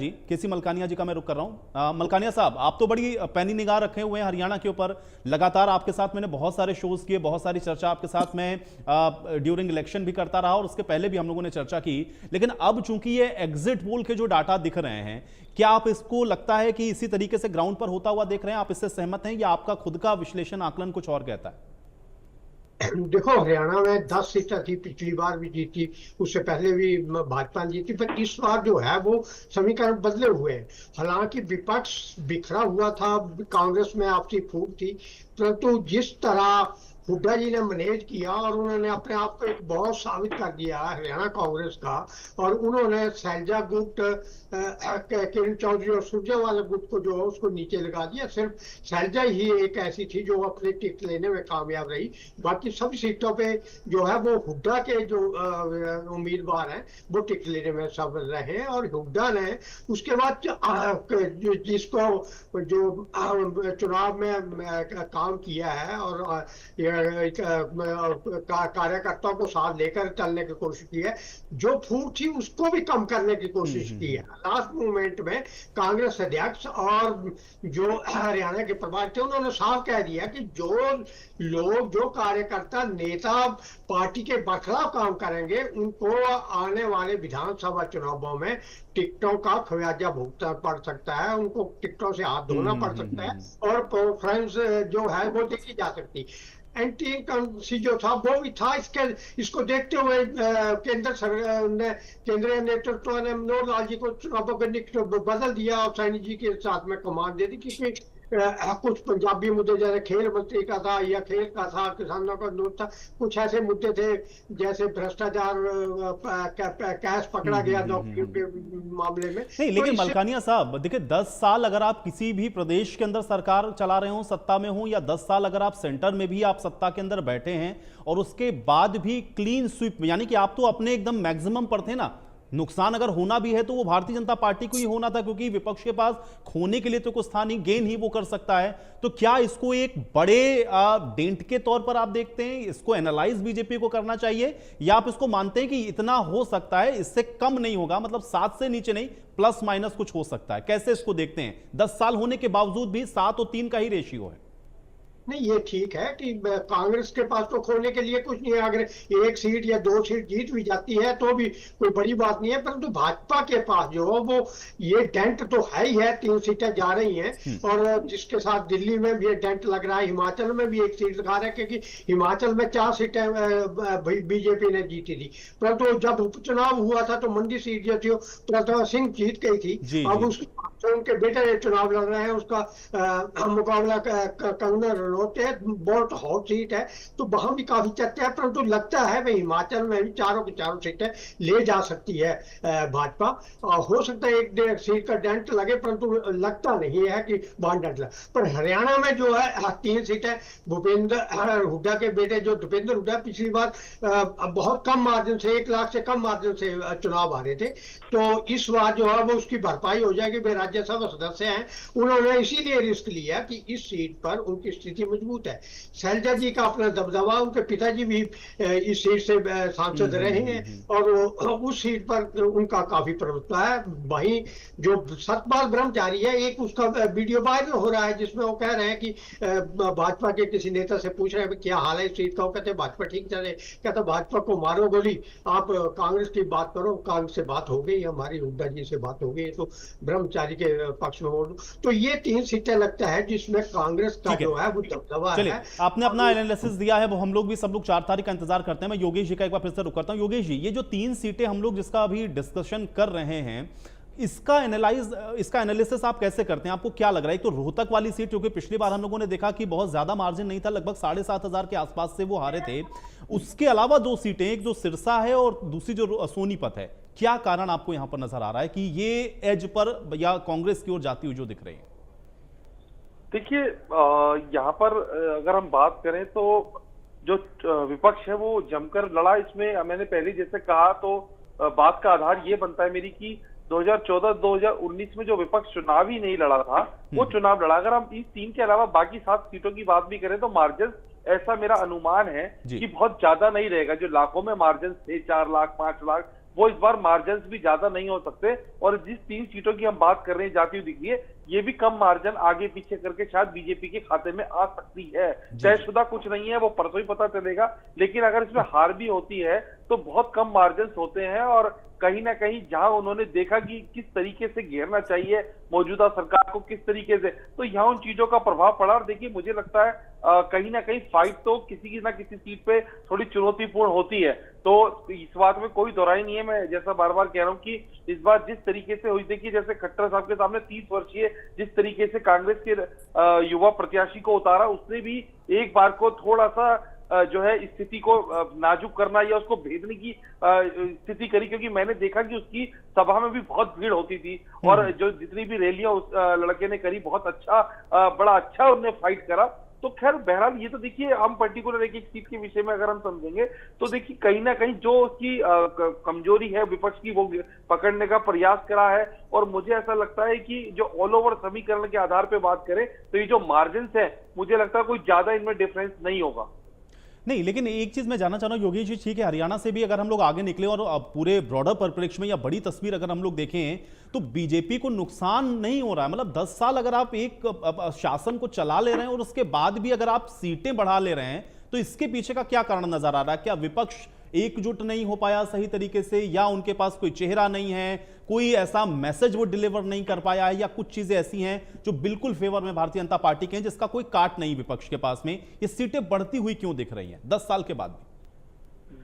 Speaker 1: जी का मैं रुक कर रहा हूं। मलकानिया साहब, आप तो बड़ी पैनी निगाह रखे हुए हैं हरियाणा के ऊपर। लगातार आपके साथ मैंने बहुत सारे शोज किए, बहुत सारी चर्चा आपके साथ में ड्यूरिंग इलेक्शन भी करता रहा, और उसके पहले भी हम लोगों ने चर्चा की। लेकिन अब चूंकि ये एग्जिट पोल के जो डाटा दिख रहे हैं, क्या आप इसको लगता है कि इसी तरीके से ग्राउंड पर होता हुआ देख रहे हैं? आप इससे सहमत हैं, या आपका खुद का विश्लेषण, आकलन कुछ और कहता है?
Speaker 4: देखो, हरियाणा में 10 सीटें थी, पिछली बार भी जीती, उससे पहले भी भाजपा ने जीती, पर इस बार जो है वो समीकरण बदले हुए हैं। हालांकि विपक्ष बिखरा हुआ था, कांग्रेस में आपसी फूट थी, परंतु जिस तरह हुड्डा जी ने मैनेज किया और उन्होंने अपने आप को एक बहुत साबित कर दिया हरियाणा कांग्रेस का, और उन्होंने शैलजा गुट, किरण चौधरी और सुरजेवाला गुट को जो है उसको नीचे लगा दिया। सिर्फ शैलजा ही एक ऐसी थी जो अपने टिकट लेने में कामयाब रही, बाकी सब सीटों पे जो है वो हुड्डा के जो उम्मीदवार हैं वो टिकट लेने में सफल रहे। और हुड्डा ने उसके बाद जिसको जो चुनाव में काम किया है और कार्यकर्ताओं को साथ लेकर चलने की कोशिश की है, जो फूट थी उसको भी कम करने की कोशिश की है। लास्ट मोमेंट में कांग्रेस अध्यक्ष और जो हरियाणा के प्रभारी थे, उन्होंने साफ कह दिया कि जो लोग, जो कार्यकर्ता, नेता पार्टी के बरखिलाफ काम करेंगे, उनको आने वाले विधानसभा चुनावों में टिकटों का खमियाजा भुगतना पड़ सकता है, उनको टिकटों से हाथ धोना पड़ सकता है, और प्रेफरेंस जो है वो देखी जा सकती। एंटी इनकम्बेंसी जो था वो भी था। इसको देखते हुए केंद्रीय नेतृत्व ने मनोहर लाल जी को चुनावों के बदल दिया और सैनी जी के साथ में कमान दे दी, क्योंकि कुछ पंजाबी मुद्दे जैसे खेल मंत्री का था या खेल का था, किसानों का नोट था, कुछ ऐसे मुद्दे थे जैसे भ्रष्टाचार, कैश पकड़ा गया नौकरियों के मामले में।
Speaker 1: नहीं, लेकिन मलकानिया साहब देखिए, 10 साल अगर आप किसी भी प्रदेश के अंदर सरकार चला रहे हो, सत्ता में हो, या 10 साल अगर आप सेंटर में भी आप सत्ता के अंदर बैठे हैं, और उसके बाद भी क्लीन स्वीप, यानी कि आप तो अपने एकदम मैक्सिमम पर थे ना। नुकसान अगर होना भी है तो वो भारतीय जनता पार्टी को ही होना था, क्योंकि विपक्ष के पास खोने के लिए तो कुछ था नहीं, गेन ही वो कर सकता है। तो क्या इसको एक बड़े डेंट के तौर पर आप देखते हैं, इसको एनालाइज बीजेपी को करना चाहिए, या आप इसको मानते हैं कि इतना हो सकता है, इससे कम नहीं होगा, मतलब 7 से नीचे नहीं, प्लस माइनस कुछ हो सकता है? कैसे इसको देखते हैं? 10 साल होने के बावजूद भी 7 और 3 का ही रेशियो है।
Speaker 4: नहीं, ये ठीक है कि कांग्रेस के पास तो खोने के लिए कुछ नहीं है। अगर 1 सीट या 2 सीट जीत भी जाती है तो भी कोई बड़ी बात नहीं है, परंतु भाजपा के पास जो वो ये डेंट तो है ही है, 3 सीटें जा रही हैं, और जिसके साथ दिल्ली में भी डेंट लग रहा है, हिमाचल में भी 1 सीट दिखा रहा है, क्योंकि हिमाचल में 4 सीटें बीजेपी ने जीती थी। परंतु जब उपचुनाव हुआ था तो मंडी सीट जो थी प्रताप सिंह जीत गई थी। अब उनके बेटे चुनाव लड़ रहे हैं, उसका मुकाबला कंगना बहुत हॉट सीट है, तो वहां भी काफी चर्चा है। परंतु लगता है भाई हिमाचल में भी चारों की चारों सीटें ले जा सकती है भाजपा। हो सकता है 1-1.5 सीट का डेंट लगे, परंतु लगता नहीं है कि वहां डेंट लगे। पर हरियाणा में जो है 3 सीटें, भूपेंद्र हुड्डा के बेटे जो भूपेंद्र हुड्डा पिछली बार बहुत कम मार्जिन से, 1 लाख से कम मार्जिन से चुनाव हारे थे, तो इस बार जो है वो उसकी भरपाई हो जाएगी। वे राज्यसभा सदस्य हैं, उन्होंने इसीलिए रिस्क लिया कि इस सीट पर उनकी स्थिति मजबूत है। शैलजा जी का अपना दबदबा, उनके पिताजी भी इस सीट से सांसद रहे हैं और उस सीट पर उनका काफी प्रभुत्व है। वहीं जो सतपाल ब्रह्मचारी है, एक उसका वीडियो वायरल हो रहा है जिसमें वो कह रहे हैं कि भाजपा के किसी नेता से पूछ रहे हैं क्या हाल है इस सीट का, वो कहते हैं भाजपा ठीक चल रही, कहता भाजपा को मारो गोली, आप कांग्रेस की बात करो, कांग्रेस से बात हो गई, हमारी हुड्डा जी से बात हो गई, तो ब्रह्मचारी के पक्ष में वोट। तो ये 3 सीटें लगता है जिसमें कांग्रेस का जो है वो दबदबा है।
Speaker 1: चलिए, आपने अपना एनालिसिस दिया है, वो हम लोग भी सब लोग 4 तारीख का इंतजार करते हैं। मैं योगेश जी का एक बार फिर से रुक करता हूं। योगेश जी, ये जो 3 सीटें हम लोग जिसका अभी डिस्कशन कर रहे हैं, इसका एनालिसिस आप कैसे करते हैं? आपको क्या लग रहा है? एक तो रोहतक वाली सीट, क्योंकि पिछली बार हम लोगों ने देखा कि बहुत ज्यादा मार्जिन नहीं था, लगभग 7,500 के आसपास से वो हारे थे। उसके अलावा 2 सीटें, एक जो सिरसा है और दूसरी जो सोनीपत है, क्या कारण आपको यहां पर नजर आ रहा है कि ये एज पर या कांग्रेस की ओर जाती हुई जो दिख रही है?
Speaker 2: देखिए, यहाँ पर अगर हम बात करें तो जो विपक्ष है वो जमकर लड़ा। इसमें मैंने पहले जैसे कहा, तो बात का आधार ये बनता है मेरी कि 2014-2019 में जो विपक्ष चुनाव ही नहीं लड़ा था, वो चुनाव लड़ा। अगर हम इस 3 के अलावा बाकी 7 सीटों की बात भी करें तो मार्जिन, ऐसा मेरा अनुमान है कि बहुत ज्यादा नहीं रहेगा। जो लाखों में मार्जिन थे, 4 लाख 5 लाख, वो इस बार मार्जिन भी ज्यादा नहीं हो सकते। और जिस 3 सीटों की हम बात कर रहे हैं जाती हुई दिख रही है, ये भी कम मार्जिन आगे पीछे करके शायद बीजेपी के खाते में आ सकती है। तयशुदा कुछ नहीं है, वो परसों ही पता चलेगा। लेकिन अगर इसमें हार भी होती है तो बहुत कम मार्जिन होते हैं, और कहीं ना कहीं जहां उन्होंने देखा कि किस तरीके से घेरना चाहिए मौजूदा सरकार को, किस तरीके से, तो यहाँ उन चीजों का प्रभाव पड़ा। और देखिए, मुझे लगता है कहीं ना कहीं फाइट तो किसी की ना किसी सीट पे थोड़ी चुनौतीपूर्ण होती है। तो इस बात में कोई दोहराई नहीं है। मैं जैसा बार बार कह रहा हूं कि इस बार जिस तरीके से हुई, देखिए जैसे खट्टर साहब के सामने 30 वर्षीय जिस तरीके से कांग्रेस के युवा प्रत्याशी को उतारा, उसने भी एक बार को थोड़ा सा जो है स्थिति को नाजुक करना या उसको भेदने की स्थिति करी, क्योंकि मैंने देखा कि उसकी सभा में भी बहुत भीड़ होती थी, और जो जितनी भी रैलियां उस लड़के ने करी, बहुत अच्छा, बड़ा अच्छा उन्होंने फाइट करा। तो खैर, बहरहाल ये तो देखिए, हम पर्टिकुलर एक सीट के विषय में अगर हम समझेंगे तो देखिए कहीं ना कहीं जो उसकी कमजोरी है विपक्ष की, वो पकड़ने का प्रयास करा है। और मुझे ऐसा लगता है कि जो ऑल ओवर समीकरण के आधार पर बात करें तो ये जो मार्जिन है, मुझे लगता है कोई ज्यादा इनमें डिफरेंस नहीं होगा।
Speaker 1: नहीं, लेकिन एक चीज मैं जानना चाह रहा हूं योगेश जी, ठीक है, हरियाणा से भी अगर हम लोग आगे निकले और पूरे ब्रॉडर परिप्रेक्ष्य में या बड़ी तस्वीर अगर हम लोग देखें तो बीजेपी को नुकसान नहीं हो रहा है। मतलब 10 साल अगर आप एक शासन को चला ले रहे हैं और उसके बाद भी अगर आप सीटें बढ़ा ले रहे हैं, तो इसके पीछे का क्या कारण नजर आ रहा है? क्या विपक्ष एकजुट नहीं हो पाया सही तरीके से, या उनके पास कोई चेहरा नहीं है, कोई ऐसा मैसेज वो डिलीवर नहीं कर पाया है, या कुछ चीजें ऐसी हैं जो बिल्कुल फेवर में भारतीय जनता पार्टी के हैं जिसका कोई काट नहीं विपक्ष के पास में? ये सीटें बढ़ती हुई क्यों दिख रही हैं 10 साल के बाद भी?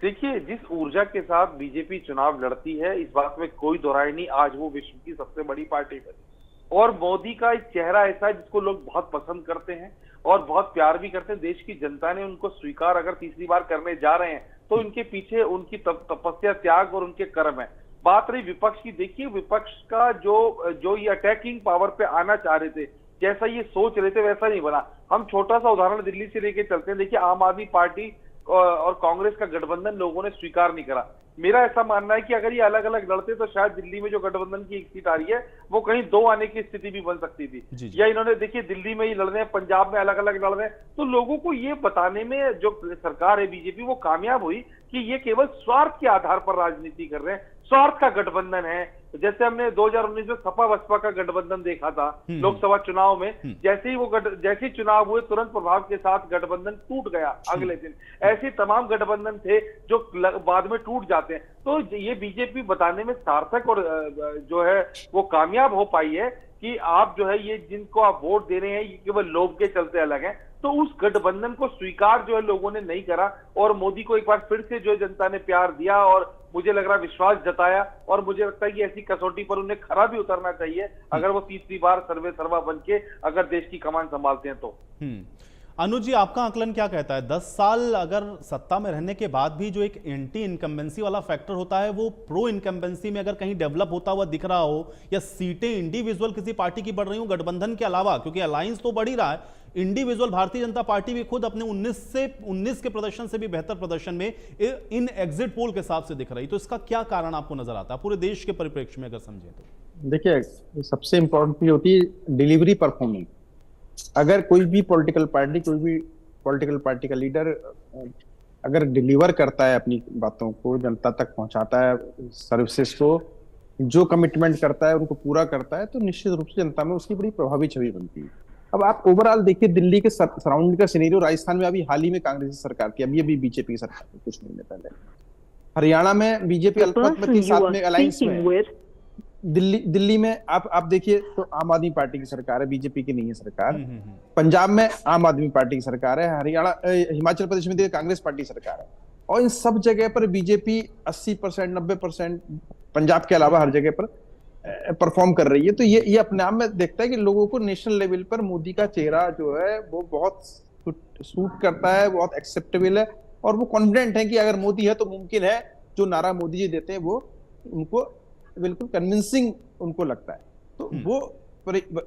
Speaker 2: देखिए, जिस ऊर्जा के साथ बीजेपी चुनाव लड़ती है, इस बात में कोई दोहराई नहीं। आज वो विश्व की सबसे बड़ी पार्टी बनी, और मोदी का एक चेहरा ऐसा है जिसको लोग बहुत पसंद करते हैं और बहुत प्यार भी करते हैं। देश की जनता ने उनको स्वीकार अगर तीसरी बार करने जा रहे हैं तो इनके पीछे उनकी तपस्या, त्याग और उनके कर्म है। बात रही विपक्ष की, देखिए विपक्ष का जो ये अटैकिंग पावर पे आना चाह रहे थे, जैसा ये सोच रहे थे, वैसा नहीं बना। हम छोटा सा उदाहरण दिल्ली से लेके चलते हैं। देखिए, आम आदमी पार्टी और कांग्रेस का गठबंधन लोगों ने स्वीकार नहीं करा। मेरा ऐसा मानना है कि अगर ये अलग अलग लड़ते तो शायद दिल्ली में जो गठबंधन की एक सीट आ रही है वो कहीं 2 आने की स्थिति भी बन सकती थी। या इन्होंने देखिए दिल्ली में ही लड़ रहे हैं, पंजाब में अलग अलग लड़ रहे हैं, तो लोगों को ये बताने में जो सरकार है बीजेपी, वो कामयाब हुई कि ये केवल स्वार्थ के आधार पर राजनीति कर रहे हैं, स्वार्थ का गठबंधन है। जैसे हमने 2019 में सपा बसपा का गठबंधन देखा था लोकसभा चुनाव में, जैसे ही चुनाव हुए तुरंत प्रभाव के साथ गठबंधन टूट गया अगले दिन। ऐसे तमाम गठबंधन थे जो बाद में टूट जाते हैं। तो ये बीजेपी बताने में सार्थक और जो है वो कामयाब हो पाई है कि आप जो है ये जिनको आप वोट दे रहे हैं ये केवल लोभ के चलते अलग हैं। तो उस गठबंधन को स्वीकार जो है लोगों ने नहीं करा, और मोदी को एक बार फिर से जो जनता ने प्यार दिया और मुझे लग रहा विश्वास जताया, और मुझे लगता है कि ऐसी कसौटी पर उन्हें खरा भी उतरना चाहिए अगर वो तीसरी बार सर्वे सर्वा बन के अगर देश की कमान संभालते हैं तो।
Speaker 1: अनुज जी, आपका आकलन क्या कहता है? 10 साल अगर सत्ता में रहने के बाद भी जो एक एंटी इनकम्बेंसी वाला फैक्टर होता है वो प्रो इनकम्बेंसी में अगर कहीं डेवलप होता हुआ दिख रहा हो, या सीटें इंडिविजुअल किसी पार्टी की बढ़ रही हो गठबंधन के अलावा, क्योंकि अलायंस तो बढ़ ही रहा है, इंडिविजुअल भारतीय जनता पार्टी भी खुद अपने 19 के प्रदर्शन से भी बेहतर प्रदर्शन में इन एग्जिट पोल के हिसाब से दिख रही, तो इसका क्या कारण आपको नजर आता है पूरे देश के परिप्रेक्ष्य में अगर समझें तो?
Speaker 3: देखिए, सबसे इंपॉर्टेंट चीज होती है डिलीवरी परफॉर्मेंस। अगर कोई भी पॉलिटिकल पार्टी का लीडर अगर डिलीवर करता है अपनी बातों को, जनता तक पहुंचाता है, सर्विसेज को जो कमिटमेंट करता है उनको पूरा करता है, तो निश्चित रूप से जनता में उसकी बड़ी प्रभावी छवि बनती है। अब आप ओवरऑल देखिए दिल्ली के सराउंडिंग का सिनेरियो, राजस्थान में अभी हाल ही में कांग्रेस की सरकार थी, अभी बीजेपी की सरकार थी कुछ महीने पहले, हरियाणा में बीजेपी अल्पमत के साथ में अलायंस में, दिल्ली में आप देखिए तो आम आदमी पार्टी की सरकार है, बीजेपी की नहीं है सरकार। पंजाब में आम आदमी पार्टी की सरकार है, हिमाचल प्रदेश में देखिए कांग्रेस पार्टी सरकार है, और इन सब जगह पर बीजेपी 80% 90% पंजाब के अलावा हर जगह पर परफॉर्म कर रही है। तो ये अपने आप में देखता है कि लोगों को नेशनल लेवल पर मोदी का चेहरा जो है वो बहुत सूट करता है, बहुत एक्सेप्टेबल है, और वो कॉन्फिडेंट है कि अगर मोदी है तो मुमकिन है जो नारा मोदी जी देते हैं वो उनको बिल्कुल कन्विंसिंग उनको लगता है। तो वो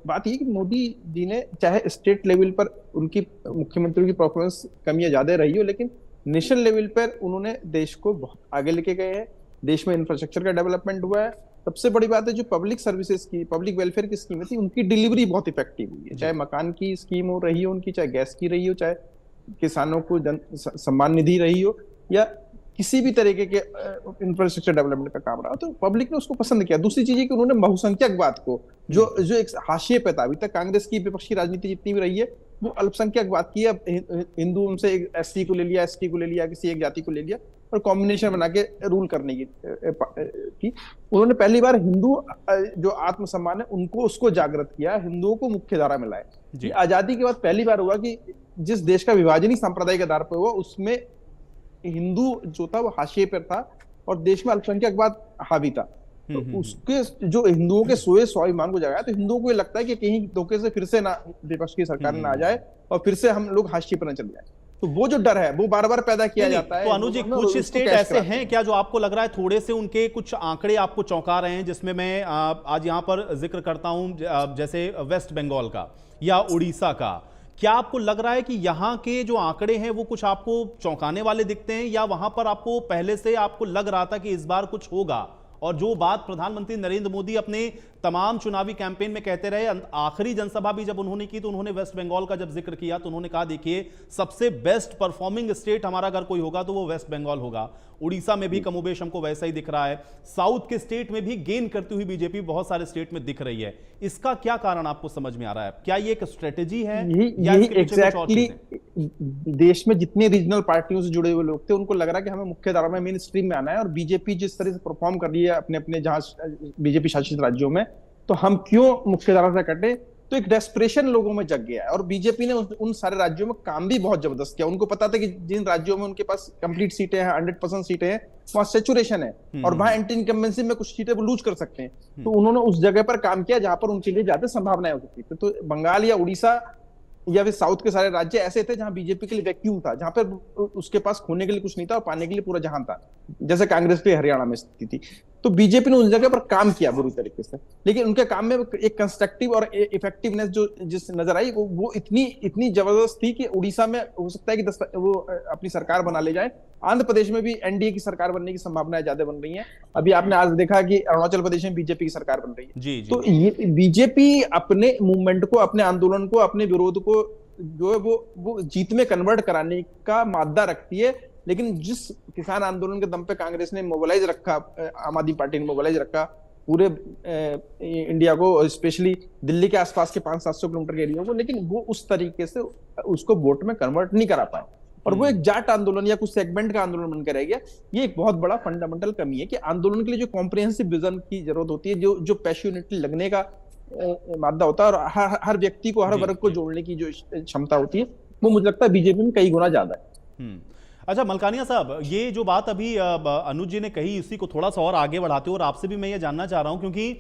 Speaker 3: बात ये कि मोदी जी ने चाहे स्टेट लेवल पर उनकी मुख्यमंत्री की परफॉर्मेंस कम या ज्यादा रही हो, लेकिन नेशनल लेवल पर उन्होंने देश को बहुत आगे लेके गए हैं, देश में इंफ्रास्ट्रक्चर का डेवलपमेंट हुआ है। सबसे बड़ी बात है जो पब्लिक सर्विसेज की, पब्लिक वेलफेयर की स्कीमें थी, उनकी डिलीवरी बहुत इफेक्टिव हुई है, चाहे मकान की स्कीम हो रही हो उनकी, चाहे गैस की रही हो, चाहे किसानों को सम्मान निधि रही हो, या किसी भी तरीके के इंफ्रास्ट्रक्चर डेवलपमेंट का काम रहा, तो पब्लिक ने उसको पसंद किया। दूसरी चीज है कि उन्होंने बहुसंख्यकवाद को जो एक हाशिए पे था, अभी तक कांग्रेस की विपक्षी राजनीति जितनी भी रही है वो अल्पसंख्यकवाद की, अब हिंदुओं से एससी को ले लिया, एसटी को ले लिया, किसी एक जाति को ले लिया और कॉम्बिनेशन बना के रूल करने की उन्होंने पहली बार हिंदू जो आत्मसम्मान है उनको उसको जागृत किया, हिंदुओं को मुख्य धारा में लाए। आजादी के बाद पहली बार हुआ कि जिस देश का विभाजन ही सांप्रदायिक आधार पर हुआ उसमें हिंदू जो था वो हाशिए पर था और देश में अल्पसंख्यकवाद हावी था। तो उसके जो हिंदुओं के सोए स्वाभिमान को जगाया, तो हिंदुओं को ये लगता है कि कहीं धोखे से फिर से ना विपक्ष की सरकार ना आ जाए और फिर से हम लोग हाशिए पर न चल जाए। तो वो जो डर है वो बार बार पैदा किया जाता है।
Speaker 1: तो अनुज जी, कुछ स्टेट ऐसे हैं क्या जो आपको लग रहा है थोड़े से उनके कुछ आंकड़े आपको चौंका रहे हैं, जिसमें मैं आज यहाँ पर जिक्र करता हूं जैसे वेस्ट बंगाल का या उड़ीसा का, क्या आपको लग रहा है कि यहाँ के जो आंकड़े हैं वो कुछ आपको चौंकाने वाले दिखते हैं, या वहां पर आपको पहले से आपको लग रहा था कि इस बार कुछ होगा? और जो बात प्रधानमंत्री नरेंद्र मोदी अपने तमाम चुनावी कैंपेन में कहते रहे, आखिरी जनसभा भी जब उन्होंने की तो उन्होंने वेस्ट बंगाल का जब जिक्र किया तो उन्होंने कहा देखिए सबसे बेस्ट परफॉर्मिंग स्टेट हमारा अगर कोई होगा तो वो वेस्ट बंगाल होगा। उड़ीसा में भी कमोबेश हमको वैसा ही दिख रहा है, साउथ के स्टेट में भी गेन करती हुई बीजेपी बहुत सारे स्टेट में दिख रही है। इसका क्या कारण आपको समझ में आ रहा है? क्या ये एक स्ट्रेटेजी है?
Speaker 3: यही एग्जैक्टली देश में जितने रीजनल पार्टियों से जुड़े हुए लोग थे उनको लग रहा है कि हमें मुख्य धारा में मेन स्ट्रीम में आना है, और बीजेपी जिस तरह से परफॉर्म कर रही है अपने अपने जहां बीजेपी शासित राज्यों में, तो हम क्यों मुख्य धारा से कटे। तो एक डेस्परेशन लोगों में जग गया है, और बीजेपी ने उन सारे राज्यों में काम भी बहुत जबरदस्त किया। उनको पता था कि जिन राज्यों में उनके पास कंप्लीट सीटें हैं, 100% सीटें हैं, वहां सैचुरेशन है और वहां एंटी इनकम्बेंसी में कुछ सीटें वो लूज कर सकते हैं। तो उन्होंने उस जगह पर काम किया जहां पर उनके लिए ज्यादा संभावनाएं हो सकती थी। तो बंगाल या उड़ीसा या फिर साउथ के सारे राज्य ऐसे थे जहां बीजेपी के लिए वैक्यूम था, जहां पर उसके पास खोने के लिए कुछ नहीं था और पाने के लिए पूरा जहां था, जैसे कांग्रेस के हरियाणा में स्थिति थी। तो बीजेपी ने उस जगह पर काम किया बुरी तरीके से, लेकिन उनके काम में एक कंस्ट्रक्टिव और इफेक्टिवनेस जो जिस नजर आई वो इतनी जबरदस्त थी कि उड़ीसा में हो सकता है कि वो अपनी सरकार बना ले जाए। आंध्र प्रदेश में भी एनडीए की सरकार बनने की संभावनाएं ज्यादा बन रही हैं। अभी आपने आज देखा कि अरुणाचल प्रदेश में बीजेपी की सरकार बन रही है।
Speaker 1: जी।
Speaker 3: तो ये बीजेपी अपने मूवमेंट को, अपने आंदोलन को, अपने विरोध को जो है वो जीत में कन्वर्ट कराने का मादा रखती है। लेकिन जिस किसान आंदोलन के दम पे कांग्रेस ने मोबिलाइज रखा, आम आदमी पार्टी ने मोबिलाइज रखा पूरे इंडिया को, स्पेशली दिल्ली के आसपास के 500-700 किलोमीटर के एरिया को, लेकिन वो उस तरीके से उसको वोट में कन्वर्ट नहीं करा पाए और वो एक जाट आंदोलन या कुछ सेगमेंट का आंदोलन बनकर रह गया। ये एक बहुत बड़ा फंडामेंटल कमी है कि आंदोलन के लिए जो कॉम्प्रिहेंसिव विजन की जरूरत होती है, जो पैशनेटली लगने का मादा होता है और हर व्यक्ति को, हर वर्ग को जोड़ने की जो क्षमता होती है, वो मुझे लगता है बीजेपी में कई गुना ज्यादा है।
Speaker 1: अच्छा मलकानिया साहब, ये जो बात अभी अनुज जी ने कही, इसी को थोड़ा सा और आगे बढ़ाते हो और आपसे भी मैं ये जानना चाह रहा हूं, क्योंकि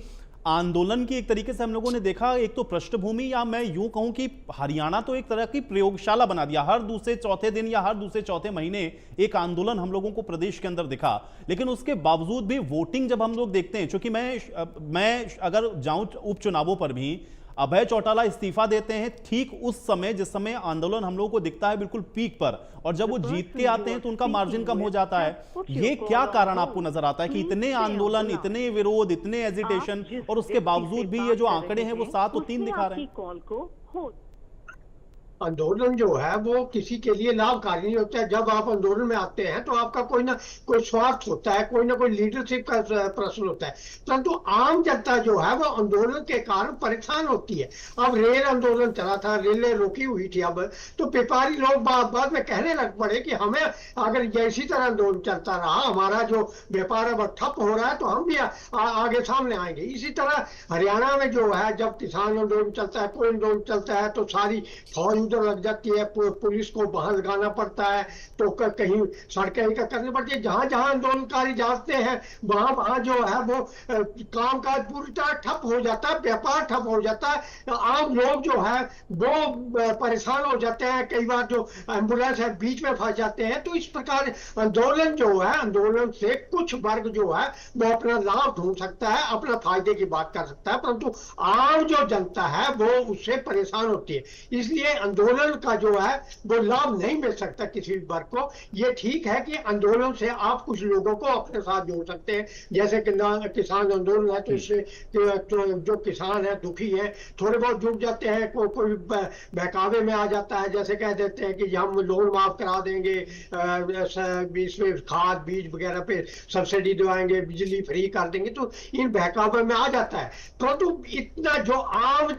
Speaker 1: आंदोलन की एक तरीके से हम लोगों ने देखा, एक तो पृष्ठभूमि, या मैं यूं कहूं कि हरियाणा तो एक तरह की प्रयोगशाला बना दिया। हर दूसरे चौथे दिन या हर दूसरे चौथे महीने एक आंदोलन हम लोगों को प्रदेश के अंदर दिखा, लेकिन उसके बावजूद भी वोटिंग जब हम लोग देखते हैं, क्योंकि मैं अगर जाऊं उपचुनावों पर भी, अभय चौटाला इस्तीफा देते हैं ठीक उस समय जिस समय आंदोलन हम लोगों को दिखता है बिल्कुल पीक पर, और जब वो जीत के आते हैं तो उनका मार्जिन कम हो जाता है। ये क्या कारण आपको नजर आता है कि इतने आंदोलन, इतने विरोध, इतने एजिटेशन, और उसके बावजूद भी ये जो आंकड़े हैं वो 7 और 3 दिखा रहे हैं?
Speaker 4: आंदोलन जो है वो किसी के लिए लाभकारी नहीं होता है। जब आप आंदोलन में आते हैं तो आपका कोई ना कोई स्वार्थ होता है, कोई ना कोई लीडरशिप का प्रश्न होता है, परंतु आम जनता जो है वो आंदोलन के कारण परेशान होती है। अब रेल आंदोलन चला था, रेलें रोकी हुई थी, अब तो व्यापारी लोग बाद में कहने लग पड़े कि हमें अगर इसी तरह आंदोलन चलता रहा, हमारा जो व्यापार अब ठप हो रहा है, तो हम भी आगे सामने आएंगे। इसी तरह हरियाणा में जो है, जब किसान आंदोलन चलता है, कोई आंदोलन चलता है, तो सारी फौज उधर लग जाती है, पुलिस को वहां लगाना पड़ता है, तो कहीं सड़कें करनी पड़ती है। जहां जहां आंदोलनकारी जाते हैं वहां वहां जो है वो कामकाज पूरी तरह ठप हो जाता है, व्यापार ठप हो जाता है, आम लोग जो है वो परेशान हो जाते हैं, कई बार जो एम्बुलेंस है बीच में फंस जाते हैं। तो इस प्रकार आंदोलन जो है, आंदोलन से कुछ वर्ग जो है वो अपना लाभ ढूंढ सकता है, अपना फायदे की बात कर सकता है, परंतु आम जो जनता है वो उससे परेशान होती है। इसलिए आंदोलन का जो है वो लाभ नहीं मिल सकता किसी भी वर्ग को। ये ठीक है कि आंदोलन से आप कुछ लोगों को अपने साथ जोड़ सकते हैं, जैसे कि किसान आंदोलन है, तो इससे तो जो किसान है, दुखी है, थोड़े बहुत जुट जाते हैं, कोई बहकावे में आ जाता है, जैसे कह देते हैं कि हम लोन माफ करा देंगे, इसमें खाद बीज वगैरह पे सब्सिडी दिलाएंगे, बिजली फ्री कर देंगे, तो इन बहकावे में आ जाता है। परंतु इतना जो आम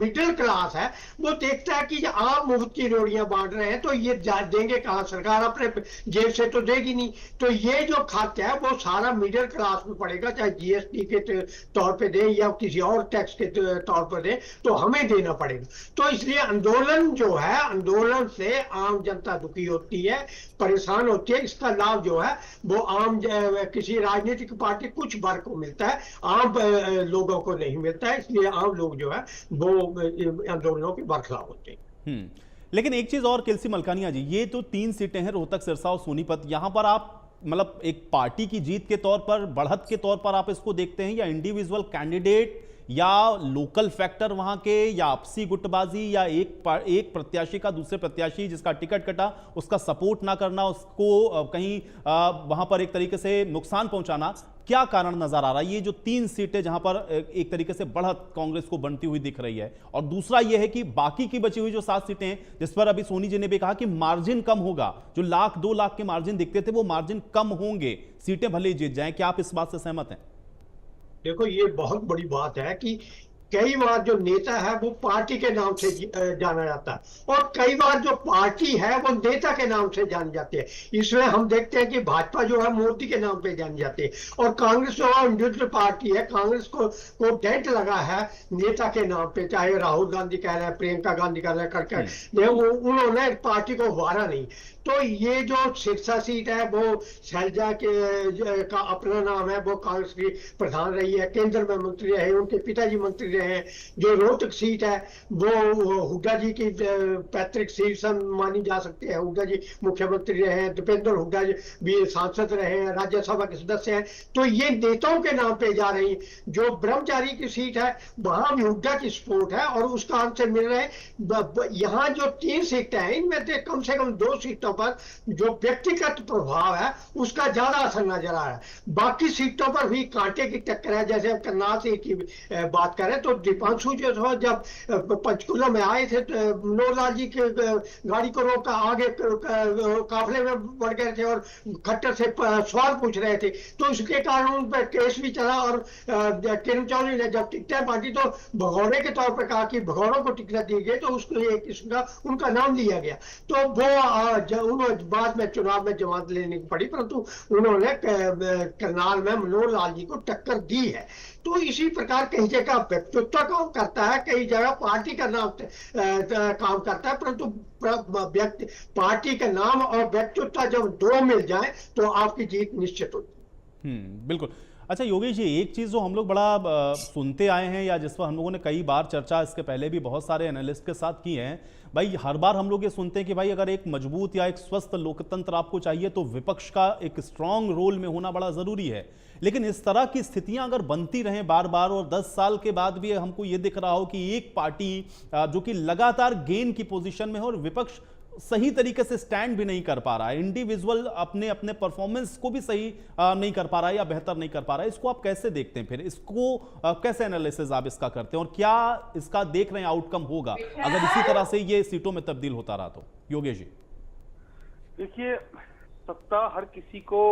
Speaker 4: मिडिल क्लास है वो देखता है कि आप मुफ्त की रोटियां बांट रहे हैं, तो ये देंगे कहां, सरकार अपने जेब से तो देगी नहीं। तो ये जो खाते है वो सारा मिडिल क्लास में पड़ेगा, चाहे जीएसटी के तौर पे दें या किसी और टैक्स के तौर पर दें, तो हमें देना पड़ेगा। तो इसलिए आंदोलन जो है, आंदोलन से आम जनता दुखी होती है, परेशान होती है। इसका लाभ जो है वो आम किसी राजनीतिक पार्टी कुछ वर्ग को मिलता है, आम लोगों को नहीं मिलता है। इसलिए आम लोग जो है वो आंदोलनों के बरखलाफ होते हैं।
Speaker 1: लेकिन एक चीज और केलसी मलकानिया जी, ये तो 3 सीटें हैं, रोहतक, सिरसा और सोनीपत, यहां पर आप मतलब एक पार्टी की जीत के तौर पर, बढ़त के तौर पर आप इसको देखते हैं, या इंडिविजुअल कैंडिडेट, या लोकल फैक्टर वहां के, या आपसी गुटबाजी, या एक प्रत्याशी का दूसरे प्रत्याशी जिसका टिकट कटा उसका सपोर्ट ना करना, उसको कहीं वहां पर एक तरीके से नुकसान पहुंचाना, क्या कारण नजर आ रहा है? ये जो 3 सीटें जहां पर एक तरीके से बढ़त कांग्रेस को बनती हुई दिख रही है, और दूसरा यह है कि बाकी की बची हुई जो 7 सीटें हैं, जिस पर अभी सोनी जी ने भी कहा कि मार्जिन कम होगा, जो 1-2 लाख के मार्जिन दिखते थे वो मार्जिन कम होंगे, सीटें भले ही जीत जाएं, क्या आप इस बात से सहमत हैं?
Speaker 4: देखो, ये बहुत बड़ी बात है कि कई बार जो नेता है वो पार्टी के नाम से जाना जाता है, और कई बार जो पार्टी है वो नेता के नाम से जानी जाती है। इसमें हम देखते हैं कि भाजपा जो है मोदी के नाम पे जानी जाती है, और कांग्रेस जो है इंडिविजुअल पार्टी है, कांग्रेस को डेंट लगा है नेता के नाम पे, चाहे राहुल गांधी कह रहे हैं, प्रियंका गांधी कह रहे हैं, करके उन्होंने पार्टी को वारा नहीं। तो ये जो सिरसा सीट है वो शैलजा के का अपना नाम है, वो कांग्रेस की प्रधान रही है, केंद्र में मंत्री रहे, उनके पिताजी मंत्री रहे हैं। जो रोहतक सीट है वो हुड्डा जी की पैतृक सीट मानी जा सकती है, हुड्डा जी मुख्यमंत्री रहे हैं, दीपेंद्र हुड्डा जी भी सांसद रहे हैं, राज्यसभा के सदस्य हैं। तो ये नेताओं के नाम पे जा रही। जो ब्रह्मचारी की सीट है वहां भी हुड्डा की सपोर्ट है, और उसका आंसर मिल रहा है। यहाँ जो 3 सीटें हैं इनमें से कम 2 सीटों पर जो व्यक्तिगत प्रभाव है उसका ज्यादा असर नजर आ रहा है। बाकी सीटों पर भी कांटे की टक्कर है। जैसे हम करनाल सीट की बात करें तो दीपांशु जो है जब पंचकुला में आए थे तो मनोहर लाल जी के गाड़ी को रोका, आगे काफिले में बढ़ गए थे और खट्टर से सवाल पूछ रहे थे, तो इसके कारण उन पर केस भी चला। और किरण चौधरी ने जब टिकटें बांटी तो भगौड़े के तौर पर कहा कि भगौड़ों को टिकट दी गई, तो उसके लिए किसका उनका नाम लिया गया। तो वो उन्होंने बाद में चुनाव में जमात लेने की पड़ी, परंतु उन्होंने करनाल में मनोहर लाल जी को टक्कर दी है। तो इसी प्रकार कई जगह व्यक्तित्व काम करता है, कई जगह पार्टी का नाम काम करता है, परंतु पार्टी का नाम और व्यक्तित्व जब 2 मिल जाए तो आपकी जीत निश्चित होती है।
Speaker 1: बिल्कुल। अच्छा योगेश जी, एक चीज़ जो हम लोग बड़ा सुनते आए हैं, या जिस पर हम लोगों ने कई बार चर्चा इसके पहले भी बहुत सारे एनालिस्ट के साथ की है, भाई हर बार हम लोग ये सुनते हैं कि भाई अगर एक मजबूत या एक स्वस्थ लोकतंत्र आपको चाहिए तो विपक्ष का एक स्ट्रांग रोल में होना बड़ा ज़रूरी है। लेकिन इस तरह की स्थितियां अगर बनती रहें बार बार, और 10 साल के बाद भी हमको ये दिख रहा हो कि एक पार्टी जो कि लगातार गेन की पोजीशन में है और विपक्ष सही तरीके से स्टैंड भी नहीं कर पा रहा है, इंडिविजुअल अपने अपने परफॉर्मेंस को भी सही नहीं कर पा रहा है या बेहतर नहीं कर पा रहा है। इसको आप कैसे देखते हैं, फिर इसको कैसे एनालिसिस आप इसका करते हैं और क्या इसका देख रहे हैं आउटकम होगा अगर इसी तरह से ये सीटों में तब्दील होता रहा तो? योगेश जी।
Speaker 2: देखिए, सत्ता हर किसी को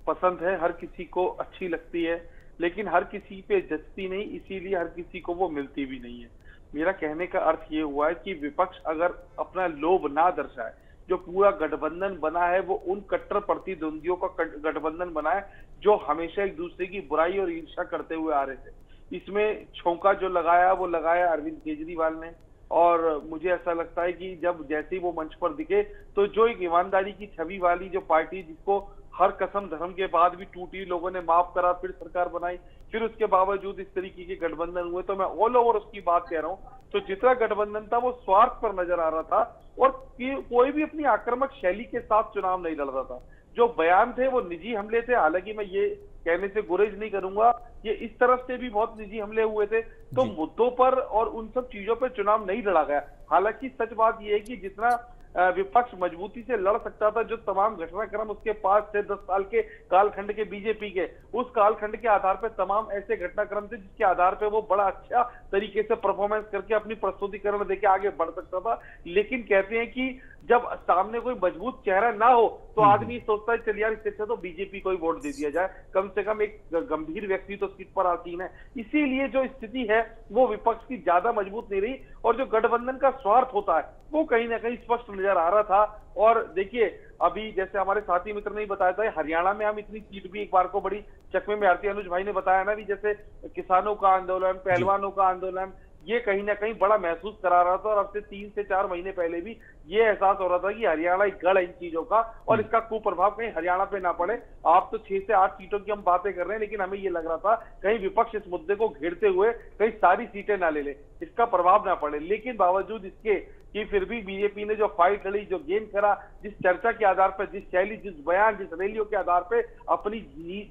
Speaker 2: पसंद है, हर किसी को अच्छी लगती है, लेकिन हर किसी पे जचती नहीं, इसीलिए हर किसी को वो मिलती भी नहीं है। मेरा कहने का अर्थ ये हुआ है कि विपक्ष अगर अपना लोभ ना दर्शाए, जो पूरा गठबंधन बना है वो उन कट्टर प्रतिद्वंदियों का गठबंधन बना है जो हमेशा एक दूसरे की बुराई और ईर्ष्या करते हुए आ रहे थे। इसमें छौंका जो लगाया वो लगाया अरविंद केजरीवाल ने, और मुझे ऐसा लगता है कि जब जैसे ही वो मंच पर दिखे तो जो एक ईमानदारी की छवि वाली जो पार्टी जिसको हर कसम धर्म के बाद भी टूटी, लोगों ने माफ करा, फिर सरकार बनाई, फिर उसके बावजूद इस तरीके के गठबंधन हुए, तो मैं ऑल ओवर उसकी बात कह रहा हूं। तो जितना गठबंधन था वो स्वार्थ पर नजर आ रहा था और कोई भी अपनी आक्रामक शैली के साथ चुनाव नहीं लड़ रहा था। जो बयान थे वो निजी हमले थे, हालांकि मैं ये कहने से गुरेज नहीं करूंगा, ये इस तरफ से भी बहुत निजी हमले हुए थे। तो मुद्दों पर और उन सब चीजों पर चुनाव नहीं लड़ा गया। हालांकि सच बात यह है कि जितना विपक्ष मजबूती से लड़ सकता था, जो तमाम घटनाक्रम उसके 5 से 10 साल के कालखंड के बीजेपी के, उस कालखंड के आधार पर तमाम ऐसे घटनाक्रम थे जिसके आधार पर वो बड़ा अच्छा तरीके से परफॉर्मेंस करके अपनी प्रस्तुतिकरण देके आगे बढ़ सकता था। लेकिन कहते हैं कि जब सामने कोई मजबूत चेहरा ना हो तो आदमी सोचता है चल यार इससे अच्छा तो बीजेपी को ही वोट दे दिया जाए, कम से कम एक गंभीर व्यक्ति तो सीट पर आसीन है। इसीलिए जो स्थिति है वो विपक्ष की ज्यादा मजबूत नहीं रही और जो गठबंधन का स्वार्थ होता है वो कहीं ना कहीं स्पष्ट नजर आ रहा था। और देखिए, अभी जैसे हमारे साथी मित्र ने बताया था, हरियाणा में हम इतनी सीट भी एक बार को बड़ी चकमे में आती है। अनुज भाई ने बताया ना भी, जैसे किसानों का आंदोलन, पहलवानों का आंदोलन, ये कहीं ना कहीं बड़ा महसूस करा रहा था। और अब से 3 से 4 महीने पहले भी ये एहसास हो रहा था कि हरियाणा एक गढ़ है इन चीजों का और इसका कुप्रभाव कहीं हरियाणा पे ना पड़े। आप तो 6 से 8 सीटों की हम बातें कर रहे हैं, लेकिन हमें ये लग रहा था कहीं विपक्ष इस मुद्दे को घेरते हुए कहीं सारी सीटें ना ले ले, इसका प्रभाव ना पड़े। लेकिन बावजूद इसके कि फिर भी बीजेपी ने जो फाइट लड़ी, जो गेम खेला, जिस चर्चा के आधार पर, जिस शैली, जिस बयान, जिस रैलियों के आधार पर अपनी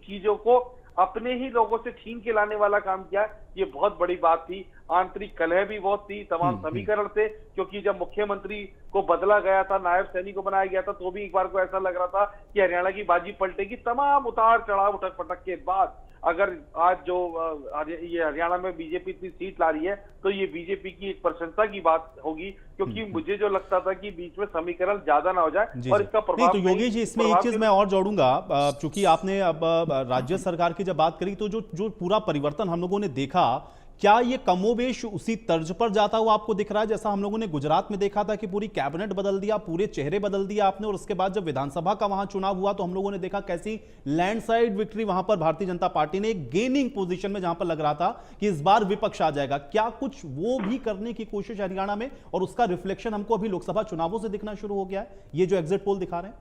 Speaker 2: चीजों को अपने ही लोगों से छीन के लाने वाला काम किया, ये बहुत बड़ी बात थी। आंतरिक कलह भी बहुत थी, तमाम समीकरण थे, क्योंकि जब मुख्यमंत्री को बदला गया था, नायब सैनी को बनाया गया था, तो भी एक बार को ऐसा लग रहा था कि हरियाणा की बाजी पलटेगी। तमाम उतार चढ़ाव, उठक पटक के बाद अगर आज जो ये हरियाणा में बीजेपी इतनी सीट ला रही है तो ये बीजेपी की एक प्रशंसा की बात होगी, क्योंकि मुझे जो लगता था कि बीच में समीकरण ज्यादा ना हो जाए और इसका प्रभाव।
Speaker 1: तो योगेश जी, इसमें एक चीज मैं और जोड़ूंगा, चूंकि आपने अब राज्य सरकार की जब बात करी तो जो पूरा परिवर्तन हम लोगों ने देखा, क्या ये कमोबेश उसी तर्ज पर जाता हुआ आपको दिख रहा है जैसा हम लोगों ने गुजरात में देखा था कि पूरी कैबिनेट बदल दिया, पूरे चेहरे बदल दिया आपने, और उसके बाद जब विधानसभा का वहां चुनाव हुआ तो हम लोगों ने देखा कैसी लैंडस्लाइड विक्ट्री वहां पर भारतीय जनता पार्टी ने एक गेनिंग पोजीशन में, जहां पर लग रहा था कि इस बार विपक्ष आ जाएगा। क्या कुछ वो भी करने की कोशिश हरियाणा में और उसका रिफ्लेक्शन हमको अभी लोकसभा चुनावों से दिखना शुरू हो गया है, ये जो एग्जिट पोल दिखा रहे हैं?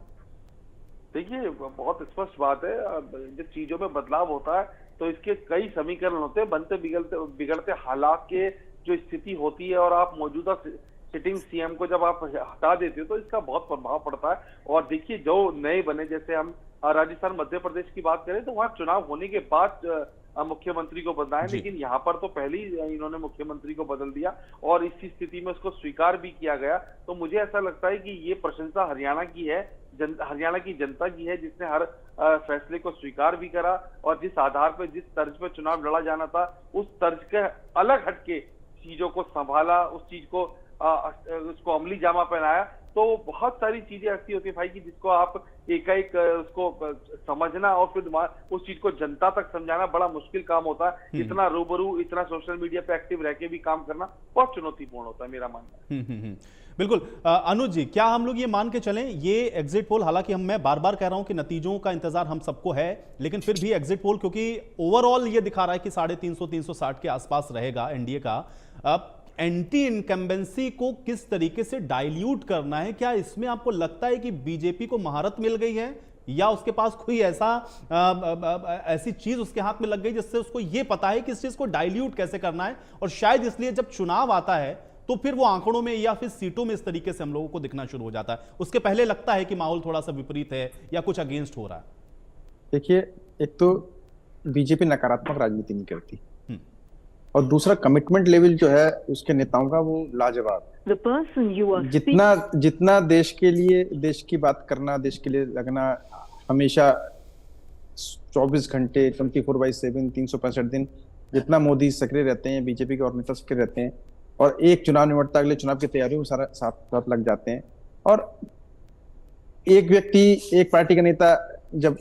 Speaker 2: देखिए, बहुत स्पष्ट बात है, जब चीजों में बदलाव होता है तो इसके कई समीकरण होते हैं, बनते बिगड़ते हालात के जो स्थिति होती है और आप मौजूदा सिटिंग सीएम को जब आप हटा देते हो तो इसका बहुत प्रभाव पड़ता है। और देखिए, जो नए बने, जैसे हम राजस्थान, मध्य प्रदेश की बात करें तो वहां चुनाव होने के बाद मुख्यमंत्री को बदला है, लेकिन यहाँ पर तो पहले ही इन्होंने मुख्यमंत्री को बदल दिया और इसी स्थिति में उसको स्वीकार भी किया गया। तो मुझे ऐसा लगता है कि ये प्रशंसा हरियाणा की है, हरियाणा की जनता की है, जिसने हर फैसले को स्वीकार भी करा और जिस आधार पर, जिस तर्ज पर चुनाव लड़ा जाना था उस तर्ज के अलग हटके चीजों को संभाला, उस चीज को उसको अमली जामा पहनाया। तो बहुत सारी चीजें ऐसी होती है भाई कि जिसको आप एकाएक उसको समझना और फिर उस चीज को जनता तक समझाना बड़ा मुश्किल काम होता है। इतना रूबरू, इतना सोशल मीडिया पे एक्टिव रह के भी काम करना बहुत चुनौतीपूर्ण होता है, मेरा मानना है।
Speaker 1: बिल्कुल। अनुज जी, क्या हम लोग ये मान के चलें, ये एग्जिट पोल, हालांकि मैं बार बार कह रहा हूं कि नतीजों का इंतजार हम सबको है, लेकिन फिर भी एग्जिट पोल, क्योंकि ओवरऑल ये दिखा रहा है कि 350 360 के आसपास रहेगा एनडीए का, एंटी इनकम्बेंसी को किस तरीके से डाइल्यूट करना है, क्या इसमें आपको लगता है कि बीजेपी को महारत मिल गई है या उसके पास कोई ऐसी चीज उसके हाथ में लग गई जिससे उसको ये पता है कि इस चीज को डाइल्यूट कैसे करना है, और शायद इसलिए जब चुनाव आता है तो फिर वो आंकड़ों में या फिर सीटों में इस तरीके से हम लोगों को दिखना शुरू हो जाता है? उसके पहले लगता है कि माहौल थोड़ा सा विपरीत है या कुछ अगेंस्ट हो रहा है।
Speaker 3: देखिए, एक तो बीजेपी नकारात्मक राजनीति नहीं करती, और दूसरा कमिटमेंट लेवल जो है उसके नेताओं का वो लाजवाब है।
Speaker 5: The person you are
Speaker 3: जितना जितना देश के लिए, देश की बात करना, देश के लिए लगना, हमेशा 24 घंटे 24/7 365 दिन जितना मोदी सक्रिय रहते हैं, बीजेपी के और नेता सक्रिय रहते हैं, और एक चुनाव निवटता अगले चुनाव की तैयारियों में सारा साथ साथ लग जाते हैं। और एक व्यक्ति, एक पार्टी का नेता जब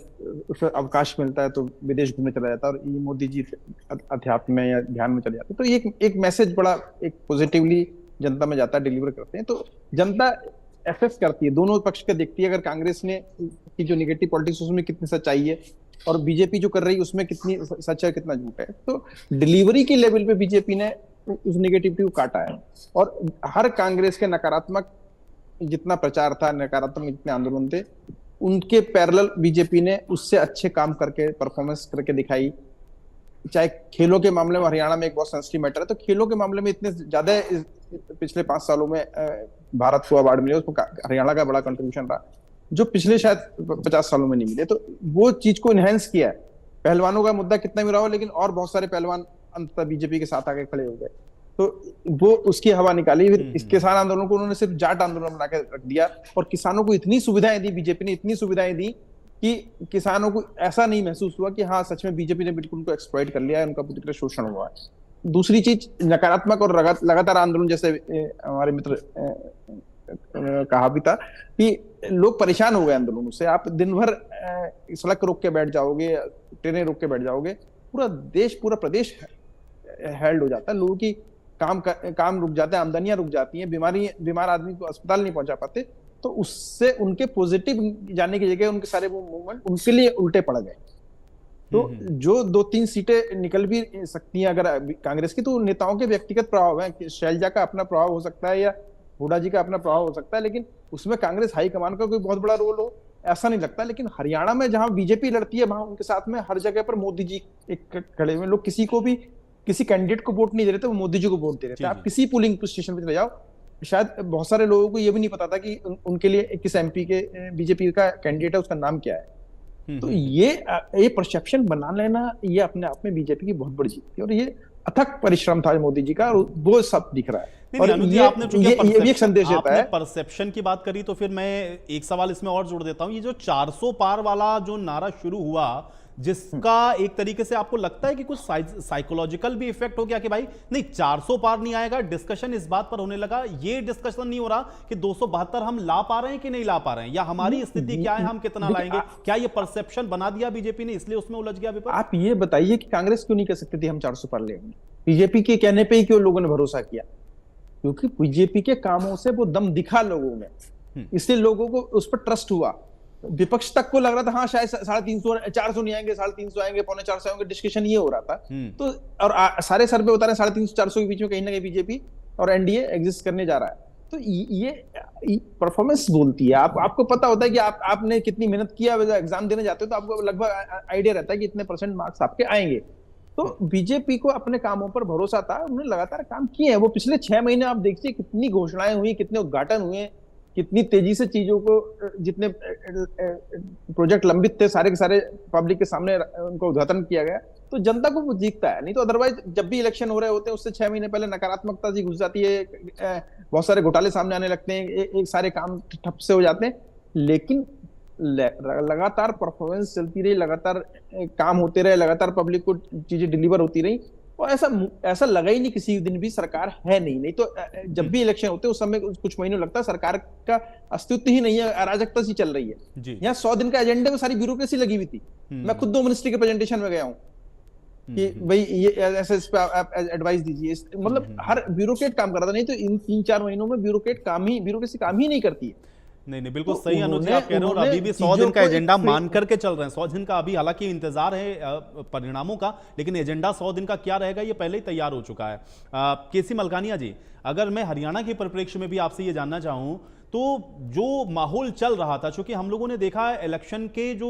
Speaker 3: उसे अवकाश मिलता है तो विदेश घूमने चला जाता है, और ये मोदी जी अध्यात्म में या ध्यान में चले जाते हैं। तो ये एक मैसेज बड़ा एक पॉजिटिवली जनता में जाता है, डिलीवर करते हैं। तो जनता एसेस करती है, दोनों पक्ष का देखती है। अगर कांग्रेस ने की जो निगेटिव पॉलिटिक्स उसमें कितनी सच्चाई है, और बीजेपी जो कर रही है उसमें कितनी सच है, कितना झूठ है। तो डिलीवरी के लेवल पे बीजेपी ने उस निगेटिविटी को काटा है। और हर कांग्रेस के नकारात्मक जितना प्रचार था, नकारात्मक जितने आंदोलन थे, उनके पैरेलल बीजेपी ने उससे अच्छे काम करके, परफॉर्मेंस करके दिखाई। चाहे खेलों के मामले में हरियाणा में एक बहुत सेंसिटिव मैटर है, तो खेलों के मामले में इतने ज्यादा पिछले 5 सालों में भारत को अवार्ड मिले, उसमें हरियाणा का बड़ा कंट्रीब्यूशन रहा, जो पिछले शायद 50 सालों में नहीं मिले। तो वो चीज को इनहेंस किया है। पहलवानों का मुद्दा कितना भी रहा हो, लेकिन और बहुत सारे पहलवान अंततः बीजेपी के साथ आके खड़े हो गए, तो वो उसकी हवा निकाली। फिर इस किसान आंदोलन को उन्होंने सिर्फ जाट आंदोलन बना के रख दिया, और किसानों को इतनी सुविधाएं दी, बीजेपी ने इतनी सुविधाएं दी कि किसानों को ऐसा नहीं महसूस हुआ कि हाँ सच में बीजेपी ने बिल्कुल उनको एक्सप्लॉइट कर लिया है, उनका पूरी तरह शोषण हुआ है। दूसरी चीज, नकारात्मक और लगातार आंदोलन, जैसे हमारे मित्र कहा भी था कि लोग परेशान हो गए आंदोलनों से। आप दिन भर सड़क रोक के बैठ जाओगे, ट्रेनें रोक के बैठ जाओगे, पूरा देश, पूरा प्रदेश हेल्ड हो जाता है। लोगों की काम रुक जाते हैं, आमदनियां रुक जाती हैं, बीमार आदमी को अस्पताल नहीं पहुंचा पाते। तो उससे उनके पॉजिटिव जाने की जगह उनके सारे वो मूवमेंट उनके लिए उल्टे पड़ गए। तो जो 2-3 सीटें निकल भी सकती हैं अगर कांग्रेस की, तो नेताओं के व्यक्तिगत प्रभाव है। शैलजा का अपना प्रभाव हो सकता है, या हुड्डा जी का अपना प्रभाव हो सकता है, लेकिन उसमें कांग्रेस हाईकमान का कोई बहुत बड़ा रोल हो ऐसा नहीं लगता। लेकिन हरियाणा में जहां बीजेपी लड़ती है, वहां उनके साथ में हर जगह पर मोदी जी एक खड़े हुए। लोग किसी को भी, किसी कैंडिडेट को वोट नहीं दे रहे थे, वो मोदी जी को वोट दे रहे थे। आप किसी पोलिंग स्टेशन पर चले जाओ, शायद बहुत सारे लोगों को ये भी नहीं पता था कि उनके लिए किस एमपी के बीजेपी का कैंडिडेट है, उसका नाम क्या है। तो ये परसेप्शन बना लेना, ये अपने आप में बीजेपी की बहुत बड़ी जीत थी, और ये अथक परिश्रम था मोदी जी का, और वो सब दिख रहा है। और ये भी एक संदेश देता है।
Speaker 1: परसेप्शन की बात करी तो फिर मैं एक सवाल इसमें और जोड़ देता हूं। ये जो 400 पार वाला जो नारा शुरू हुआ, जिसका एक तरीके से आपको लगता है कि कुछ साइकोलॉजिकल भी इफेक्ट हो गया कि भाई नहीं 400 पार नहीं आएगा, डिस्कशन इस बात पर होने लगा, ये डिस्कशन नहीं हो रहा कि 272 हम ला पा रहे हैं कि नहीं ला पा रहे हैं, या हमारी स्थिति क्या है, हम कितना लाएंगे। क्या ये परसेप्शन बना दिया बीजेपी ने, इसलिए उसमें उलझ गया विपक्ष?
Speaker 3: आप ये बताइए कि कांग्रेस क्यों नहीं कह सकती थी हम 400 पार लेंगे? बीजेपी के कहने पे ही क्यों लोगों ने भरोसा किया? क्योंकि बीजेपी के कामों से वो दम दिखा लोगों में, इसलिए लोगों को उस पर ट्रस्ट हुआ। विपक्ष तक को लग रहा था हाँ शायद 350 400 नहीं आएंगे, 350 आएंगे, 450 आएंगे, डिस्कशन ये हो रहा था। तो और सारे सर्वे बता रहे हैं 350 400 के बीच में कहीं ना कहीं बीजेपी और एनडीए एग्जिस्ट करने जा रहा है। तो ये परफॉर्मेंस बोलती है। आपको पता होता है कि आपने कितनी मेहनत किया, एग्जाम देने जाते हो तो आपको लगभग आइडिया रहता है कि इतने % मार्क्स आपके आएंगे। तो बीजेपी को अपने कामों पर भरोसा था, उन्होंने लगातार काम किए हैं। वो पिछले 6 महीने आप देखिए कितनी घोषणाएं हुई, कितने उद्घाटन हुए, कितनी तेजी से चीजों को, जितने प्रोजेक्ट लंबित थे सारे के सारे पब्लिक के सामने उनको उद्घाटन किया गया। तो जनता को वो जीतता है। नहीं तो अदरवाइज जब भी इलेक्शन हो रहे होते हैं उससे 6 महीने पहले नकारात्मकता सी घुस जाती है, बहुत सारे घोटाले सामने आने लगते हैं, एक सारे काम ठप से हो जाते हैं। लेकिन लगातार परफॉर्मेंस चलती रही, लगातार काम होते रहे, लगातार पब्लिक को चीजें डिलीवर होती रही, और ऐसा लगा ही नहीं किसी दिन भी सरकार है नहीं तो जब भी इलेक्शन होते हैं उस समय कुछ महीनों लगता है सरकार का अस्तित्व ही नहीं है, अराजकता सी चल रही है। यहाँ 100 दिन का एजेंडे में सारी ब्यूरोक्रेसी लगी हुई थी। मैं खुद 2 मिनिस्ट्री के प्रेजेंटेशन में गया हूँ कि भाई ये ऐसे इस पे आप एडवाइस दीजिए, मतलब हर ब्यूरोक्रेट काम कर रहा था। नहीं तो इन 3-4 महीनों में ब्यूरोक्रेसी काम ही नहीं करती है।
Speaker 1: नहीं बिल्कुल तो सही अनुज जी आप कह रहे हो, और अभी भी 100 दिन का एजेंडा मान करके चल रहे हैं। 100 दिन का अभी हालांकि इंतजार है परिणामों का, लेकिन एजेंडा 100 दिन का क्या रहेगा ये पहले ही तैयार हो चुका है। केसी मलकानिया जी, अगर मैं हरियाणा के परिप्रेक्ष्य में भी आपसे ये जानना चाहूं तो जो माहौल चल रहा था, चूंकि हम लोगों ने देखा इलेक्शन के जो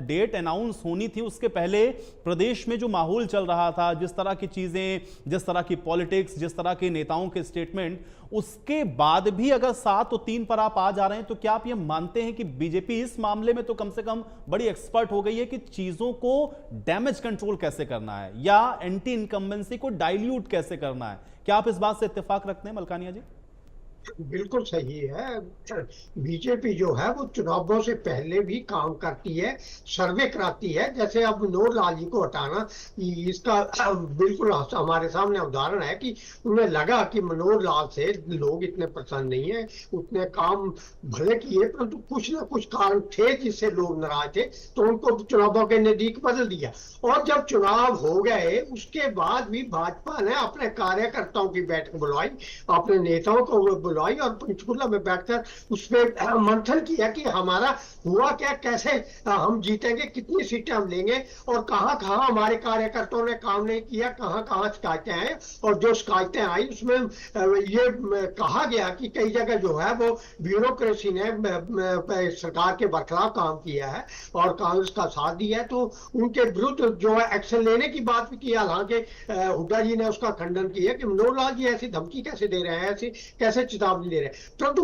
Speaker 1: डेट अनाउंस होनी थी उसके पहले प्रदेश में जो माहौल चल रहा था, जिस तरह की चीजें, जिस तरह की पॉलिटिक्स, जिस तरह के नेताओं के स्टेटमेंट, उसके बाद भी अगर 7 और 3 पर आप आ जा रहे हैं, तो क्या आप ये मानते हैं कि बीजेपी इस मामले में तो कम से कम बड़ी एक्सपर्ट हो गई है कि चीजों को डैमेज कंट्रोल कैसे करना है या एंटी इनकम्बेंसी को डाइल्यूट कैसे करना है? क्या आप इस बात से इत्तेफाक रखते हैं मलकानिया जी?
Speaker 4: बिल्कुल सही है। बीजेपी जो है वो चुनावों से पहले भी काम करती है, सर्वे कराती है। जैसे अब मनोहर लाल जी को हटाना, इसका बिल्कुल हमारे सामने उदाहरण है कि उन्हें लगा कि मनोहर लाल से लोग इतने प्रसन्न नहीं है, उतने काम भले किए परंतु कुछ ना कुछ कारण थे जिससे लोग नाराज थे, तो उनको चुनावों के नजदीक बदल दिया। और जब चुनाव हो गए उसके बाद भी भाजपा ने अपने कार्यकर्ताओं की बैठक बुलवाई, अपने नेताओं को बुलवाई और पंचकुला में बैठकर उसमें मंथन किया कि हमारा हुआ क्या, कैसे हम जीतेंगे, कितनी सीटें हम लेंगे और कहां कहां हमारे कार्यकर्ताओं ने काम नहीं किया, कहां कहां शिकायतें आई। और जो शिकायतें आई उसमें ये कहा गया कि कई जगह जो है वो ब्यूरोक्रेसी ने सरकार के बरखिलाफ काम किया है और कांग्रेस का साथ दिया है, तो उनके विरुद्ध जो है एक्शन लेने की बात भी की। हालांकि हुड्डा जी ने उसका खंडन किया कि मनोहर लाल जी ऐसी धमकी कैसे दे रहे हैं, ऐसी कैसे चेतावनी दे रहे हैं। परंतु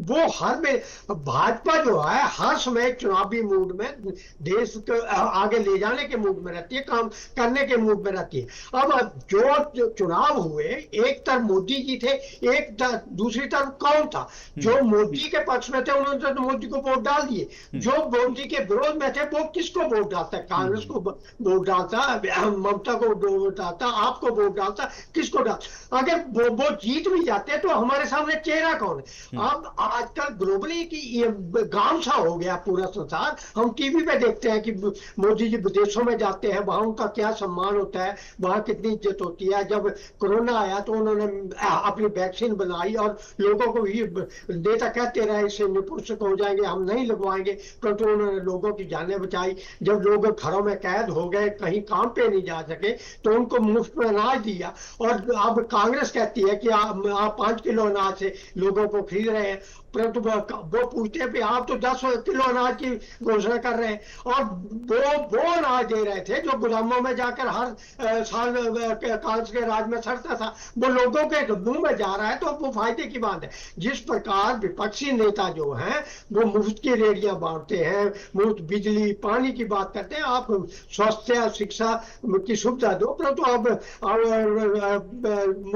Speaker 4: वो हर में भाजपा जो है हर समय चुनावी मूड में, देश को आगे ले जाने के मूड में रहती है, काम करने के मूड में रहती है। अब जो चुनाव हुए, एक तरफ मोदी जी थे, एक दूसरी तरफ कौन था? जो मोदी के पक्ष में थे उन्होंने तो मोदी को वोट डाल दिए, जो मोदी के विरोध में थे वो किसको वोट डालता? कांग्रेस को वोट डालता, ममता को वोट डालता, आपको वोट डालता, किसको डालता? अगर वो जीत भी जाते तो हमारे सामने चेहरा कौन है? अब आजकल ग्लोबली की गांव सा हो गया पूरा संसार। हम टीवी पे देखते हैं कि मोदी जी विदेशों में जाते हैं, वहां उनका क्या सम्मान होता है, वहां कितनी इज्जत होती है। जब कोरोना आया तो उन्होंने अपनी वैक्सीन बनाई और लोगों को भी नेता कहते रहे इससे निपुष्ट हो जाएंगे, हम नहीं लगवाएंगे, परंतु उन्होंने लोगों की जानें बचाई। जब लोग घरों में कैद हो गए, कहीं काम पे नहीं जा सके, तो उनको मुफ्त में अनाज दिया। और अब कांग्रेस कहती है कि आप 5 किलो अनाज से लोगों को खरीद रहे हैं, परंतु वो पूछते हैं कि आप तो 10 किलो अनाज की घोषणा कर रहे हैं। और वो अनाज दे रहे थे जो गोदामों में जाकर हर साल कांग्रेस के राज में सड़ता था, वो लोगों के मुंह में जा रहा है, तो वो फायदे की बात है। जिस प्रकार विपक्षी नेता जो हैं वो मुफ्त की रेडियां बांटते हैं, मुफ्त बिजली पानी की बात करते हैं, आप स्वास्थ्य शिक्षा की सुविधा दो, परंतु अब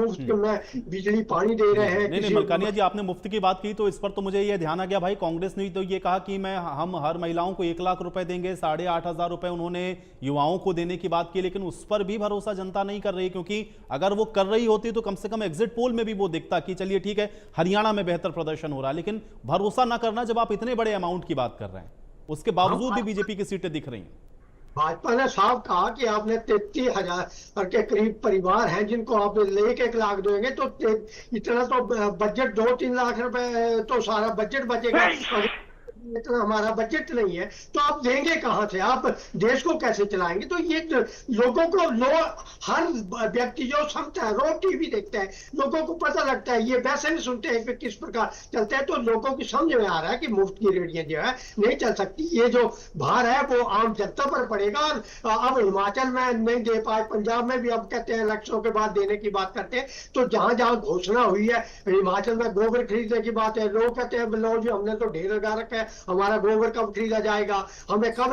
Speaker 4: मुफ्त में बिजली पानी दे रहे हैं।
Speaker 1: नहीं मलकानिया जी, आपने मुफ्त की बात की तो इस पर तो मुझे ये ध्यान आ गया भाई, कांग्रेस ने तो ये कहा कि हम हर महिलाओं को 1 लाख रुपए देंगे, 8,500 रुपए उन्होंने युवाओं को देने की बात की, लेकिन उस पर भी भरोसा जनता नहीं कर रही, क्योंकि अगर वो कर रही होती तो कम से कम एग्जिट पोल में भी वो दिखता कि चलिए ठीक है हरियाणा में बेहतर प्रदर्शन हो रहा है। लेकिन भरोसा ना करना जब आप इतने बड़े अमाउंट की बात कर रहे हैं, उसके बावजूद भी बीजेपी की सीटें दिख रही हैं।
Speaker 4: भाजपा ने साफ कहा कि आपने 33,000 के करीब परिवार हैं जिनको आप 1 लाख देंगे, तो इतना तो बजट 2-3 लाख रुपए तो सारा बजट बचेगा। इतना हमारा बजट नहीं है तो आप देंगे कहां से? आप देश को कैसे चलाएंगे? तो ये लोगों को हर व्यक्ति जो समझता है, रोज टीवी देखता है, लोगों को पता लगता है, ये वैसे भी सुनते हैं कि किस प्रकार चलते हैं, तो लोगों की समझ में आ रहा है कि मुफ्त की रेडियां जो है नहीं चल सकती। ये जो भार है वो आम जनता पर पड़ेगा। और अब हिमाचल में नहीं दे पाए, पंजाब में भी अब कहते हैं इलेक्शनों के बाद देने की बात करते हैं, तो जहां जहां घोषणा हुई है, हिमाचल में गोबर खरीदने की बात है, लोग कहते हैं लो जी हमने तो ढेर लगा रखा है, हमारा गोबर कब खरीदा जाएगा, हमें कब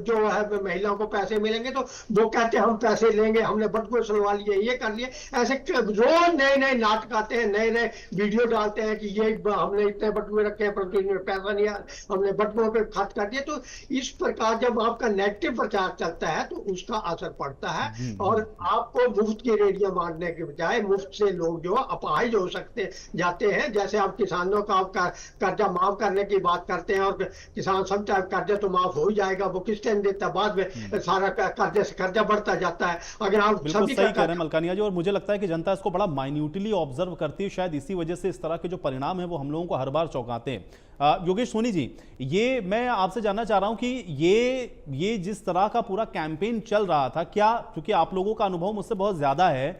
Speaker 4: जो है महिलाओं को पैसे मिलेंगे, तो वो कहते हैं हम पैसे लेंगे, हमने बटुए सुनवा लिए, ये कर लिए। ऐसे रोज नए नए नाटक आते हैं, नए नए वीडियो डालते हैं कि ये हमने इतने बटुए रखे हैं परंतु इनमें पैसा नहीं आया, हमने बटुओं पे खर्च कर दिया। तो इस प्रकार जब आपका नेगेटिव प्रचार चलता है तो उसका असर पड़ता है। और आपको मुफ्त की रेडियां बांटने के बजाय मुफ्त से लोग जो अपाहिज हो सकते जाते हैं। जैसे आप किसानों का कर्जा माफ करने की बात करते हैं और किसान समझता है कर्जा तो माफ हो ही जाएगा, वो किस टाइम देता, बाद में सारा कर्जे से कर्जा बढ़ता जाता है। अगर आप
Speaker 1: बिल्कुल सही कह रहे हैं मलकानिया जी, और मुझे लगता है कि जनता इसको बड़ा माइन्यूटली ऑब्जर्व करती है, शायद इसी वजह से इस तरह के जो परिणाम है वो हम लोगों को हर बार चौंकाते हैं। योगेश सोनी जी, ये मैं आपसे जानना चाह रहा हूं कि ये जिस तरह का पूरा कैंपेन चल रहा था, क्या, क्योंकि आप लोगों का अनुभव मुझसे बहुत ज्यादा है,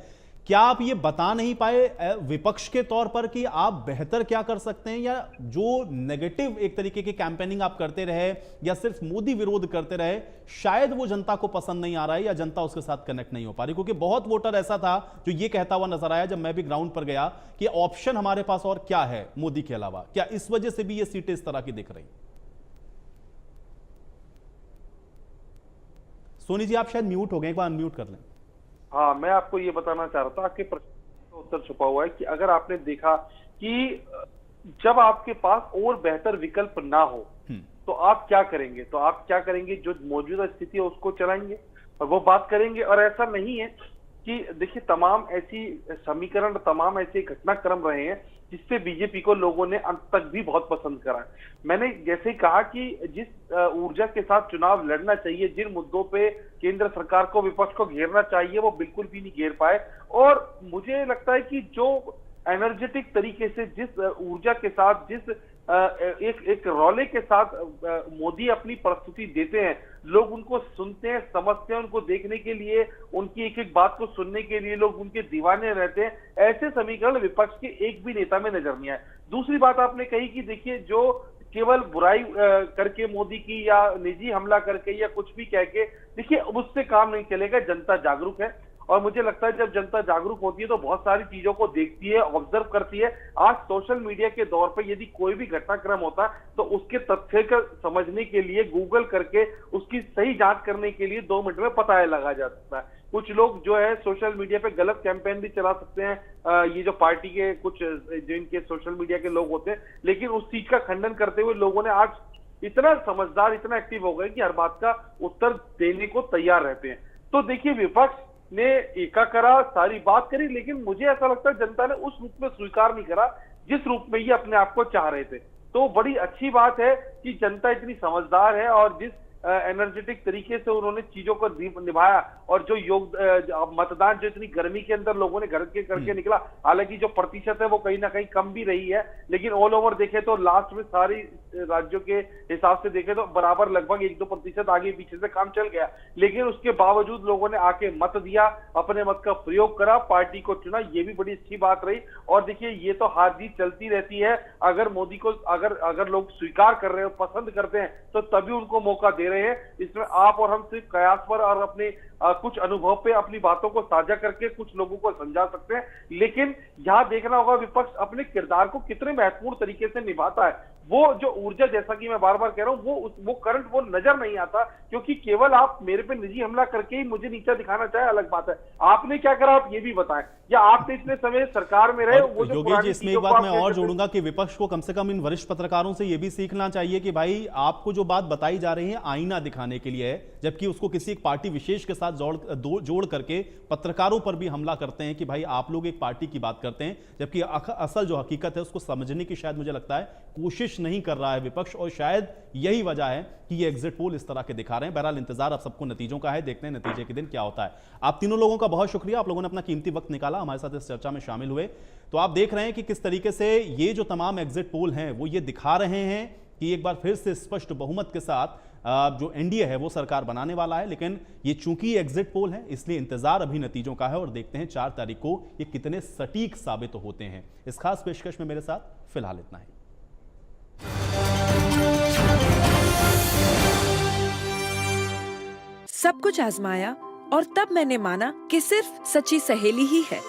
Speaker 1: क्या आप ये बता नहीं पाए विपक्ष के तौर पर कि आप बेहतर क्या कर सकते हैं, या जो नेगेटिव एक तरीके की कैंपेनिंग आप करते रहे या सिर्फ मोदी विरोध करते रहे, शायद वो जनता को पसंद नहीं आ रहा है या जनता उसके साथ कनेक्ट नहीं हो पा रही? क्योंकि बहुत वोटर ऐसा था जो ये कहता हुआ नजर आया जब मैं भी ग्राउंड पर गया कि ऑप्शन हमारे पास और क्या है मोदी के अलावा। क्या इस वजह से भी ये सीटें इस तरह की दिख रही? सोनी जी आप शायद म्यूट हो गए, एक बार अनम्यूट कर लें।
Speaker 2: हाँ, मैं आपको ये बताना चाह रहा था, आपके प्रश्न का उत्तर छुपा हुआ है कि अगर आपने देखा कि जब आपके पास और बेहतर विकल्प ना हो तो आप क्या करेंगे? तो आप क्या करेंगे? जो मौजूदा स्थिति है उसको चलाएंगे और वो बात करेंगे। और ऐसा नहीं है कि देखिए, तमाम ऐसी समीकरण, तमाम ऐसे घटनाक्रम रहे हैं जिससे बीजेपी को लोगों ने अंत तक भी बहुत पसंद करा। मैंने जैसे ही कहा कि जिस ऊर्जा के साथ चुनाव लड़ना चाहिए, जिन मुद्दों पे केंद्र सरकार को, विपक्ष को घेरना चाहिए, वो बिल्कुल भी नहीं घेर पाए। और मुझे लगता है कि जो एनर्जेटिक तरीके से, जिस ऊर्जा के साथ, जिस एक रौले के साथ मोदी अपनी प्रस्तुति देते हैं, लोग उनको सुनते हैं, समझते हैं, उनको देखने के लिए, उनकी एक एक बात को सुनने के लिए लोग उनके दीवाने रहते हैं। ऐसे समीकरण विपक्ष के एक भी नेता में नजर नहीं आए। दूसरी बात आपने कही कि देखिए, जो केवल बुराई करके मोदी की या निजी हमला करके या कुछ भी कह के, देखिए उससे काम नहीं चलेगा। जनता जागरूक है और मुझे लगता है जब जनता जागरूक होती है तो बहुत सारी चीजों को देखती है, ऑब्जर्व करती है। आज सोशल मीडिया के दौर पर यदि कोई भी घटनाक्रम होता है तो उसके तथ्य को समझने के लिए गूगल करके उसकी सही जांच करने के लिए 2 मिनट में पता लगा जा सकता है। कुछ लोग जो है सोशल मीडिया पे गलत कैंपेन भी चला सकते हैं, ये जो पार्टी के कुछ जिनके सोशल मीडिया के लोग होते हैं, लेकिन उस चीज का खंडन करते हुए लोगों ने आज इतना समझदार, इतना एक्टिव हो गए कि हर बात का उत्तर देने को तैयार रहते हैं। तो देखिए, विपक्ष ने एका करा, सारी बात करी, लेकिन मुझे ऐसा लगता है जनता ने उस रूप में स्वीकार नहीं करा जिस रूप में ये अपने आप को चाह रहे थे। तो बड़ी अच्छी बात है कि जनता इतनी समझदार है और जिस एनर्जेटिक तरीके से उन्होंने चीजों को निभाया और जो मतदान जो इतनी गर्मी के अंदर लोगों ने घर के करके निकला, हालांकि जो प्रतिशत है वो कहीं ना कहीं कम भी रही है, लेकिन ऑल ओवर देखे तो लास्ट में सारी राज्यों के हिसाब से देखे तो बराबर लगभग 1-2% आगे पीछे से काम चल गया। लेकिन उसके बावजूद लोगों ने आके मत दिया, अपने मत का प्रयोग करा, पार्टी को चुना, ये भी बड़ी अच्छी बात रही। और देखिए, ये तो हार जीत चलती रहती है। अगर मोदी को अगर लोग स्वीकार कर रहे हैं, पसंद करते हैं, तो तभी उनको मौका दे रहे हैं। इसमें आप और हम सिर्फ कयास पर और अपने कुछ अनुभव पे अपनी बातों को साझा करके कुछ लोगों को समझा सकते हैं, लेकिन यहां देखना होगा विपक्ष अपने किरदार को कितने महत्वपूर्ण तरीके से निभाता है। वो जो ऊर्जा, जैसा कि मैं बार बार कह रहा हूं, वो करंट वो नजर नहीं आता, क्योंकि केवल आप मेरे पे निजी हमला करके ही मुझे नीचा दिखाना चाहे, अलग बात है। आपने क्या करा आप ये भी बताएं, या आपने इतने समय सरकार में रहे। वो जो
Speaker 1: योगेश जी, इसमें एक बात मैं और जोड़ूंगा कि विपक्ष को कम से कम इन वरिष्ठ पत्रकारों से यह भी सीखना चाहिए कि भाई, आपको जो बात बताई जा रही है आईना दिखाने के लिए है, जबकि उसको किसी एक पार्टी विशेष के साथ जोड़ करके पत्रकारों पर भी हमला करते हैं कि भाई आप लोग एक पार्टी की बात करते हैं, जबकि असल जो हकीकत है उसको समझने की शायद मुझे लगता है कोशिश नहीं कर रहा है विपक्ष। और शायद यही वजह है कि ये एग्जिट पोल इस तरह के दिखा रहे हैं। बहरहाल इंतजार आप सबको नतीजों का है, देखते हैं नतीजे के दिन क्या होता है। आप तीनों लोगों का बहुत शुक्रिया, आप लोगों ने अपना कीमती वक्त निकाला, हमारे साथ इस चर्चा में शामिल हुए। तो आप देख रहे हैं कि किस तरीके से ये जो तमाम एग्जिट पोल हैं वो ये दिखा रहे हैं कि एक बार फिर से स्पष्ट बहुमत के साथ जो एनडीए है वो सरकार बनाने वाला है। लेकिन ये चूंकि एग्जिट पोल है, इसलिए इंतजार अभी नतीजों का है और देखते हैं 4 तारीख को ये कितने सटीक साबित होते हैं। इस खास पेशकश में मेरे साथ फिलहाल इतना ही।
Speaker 5: सब कुछ आजमाया और तब मैंने माना कि सिर्फ सच्ची सहेली ही है।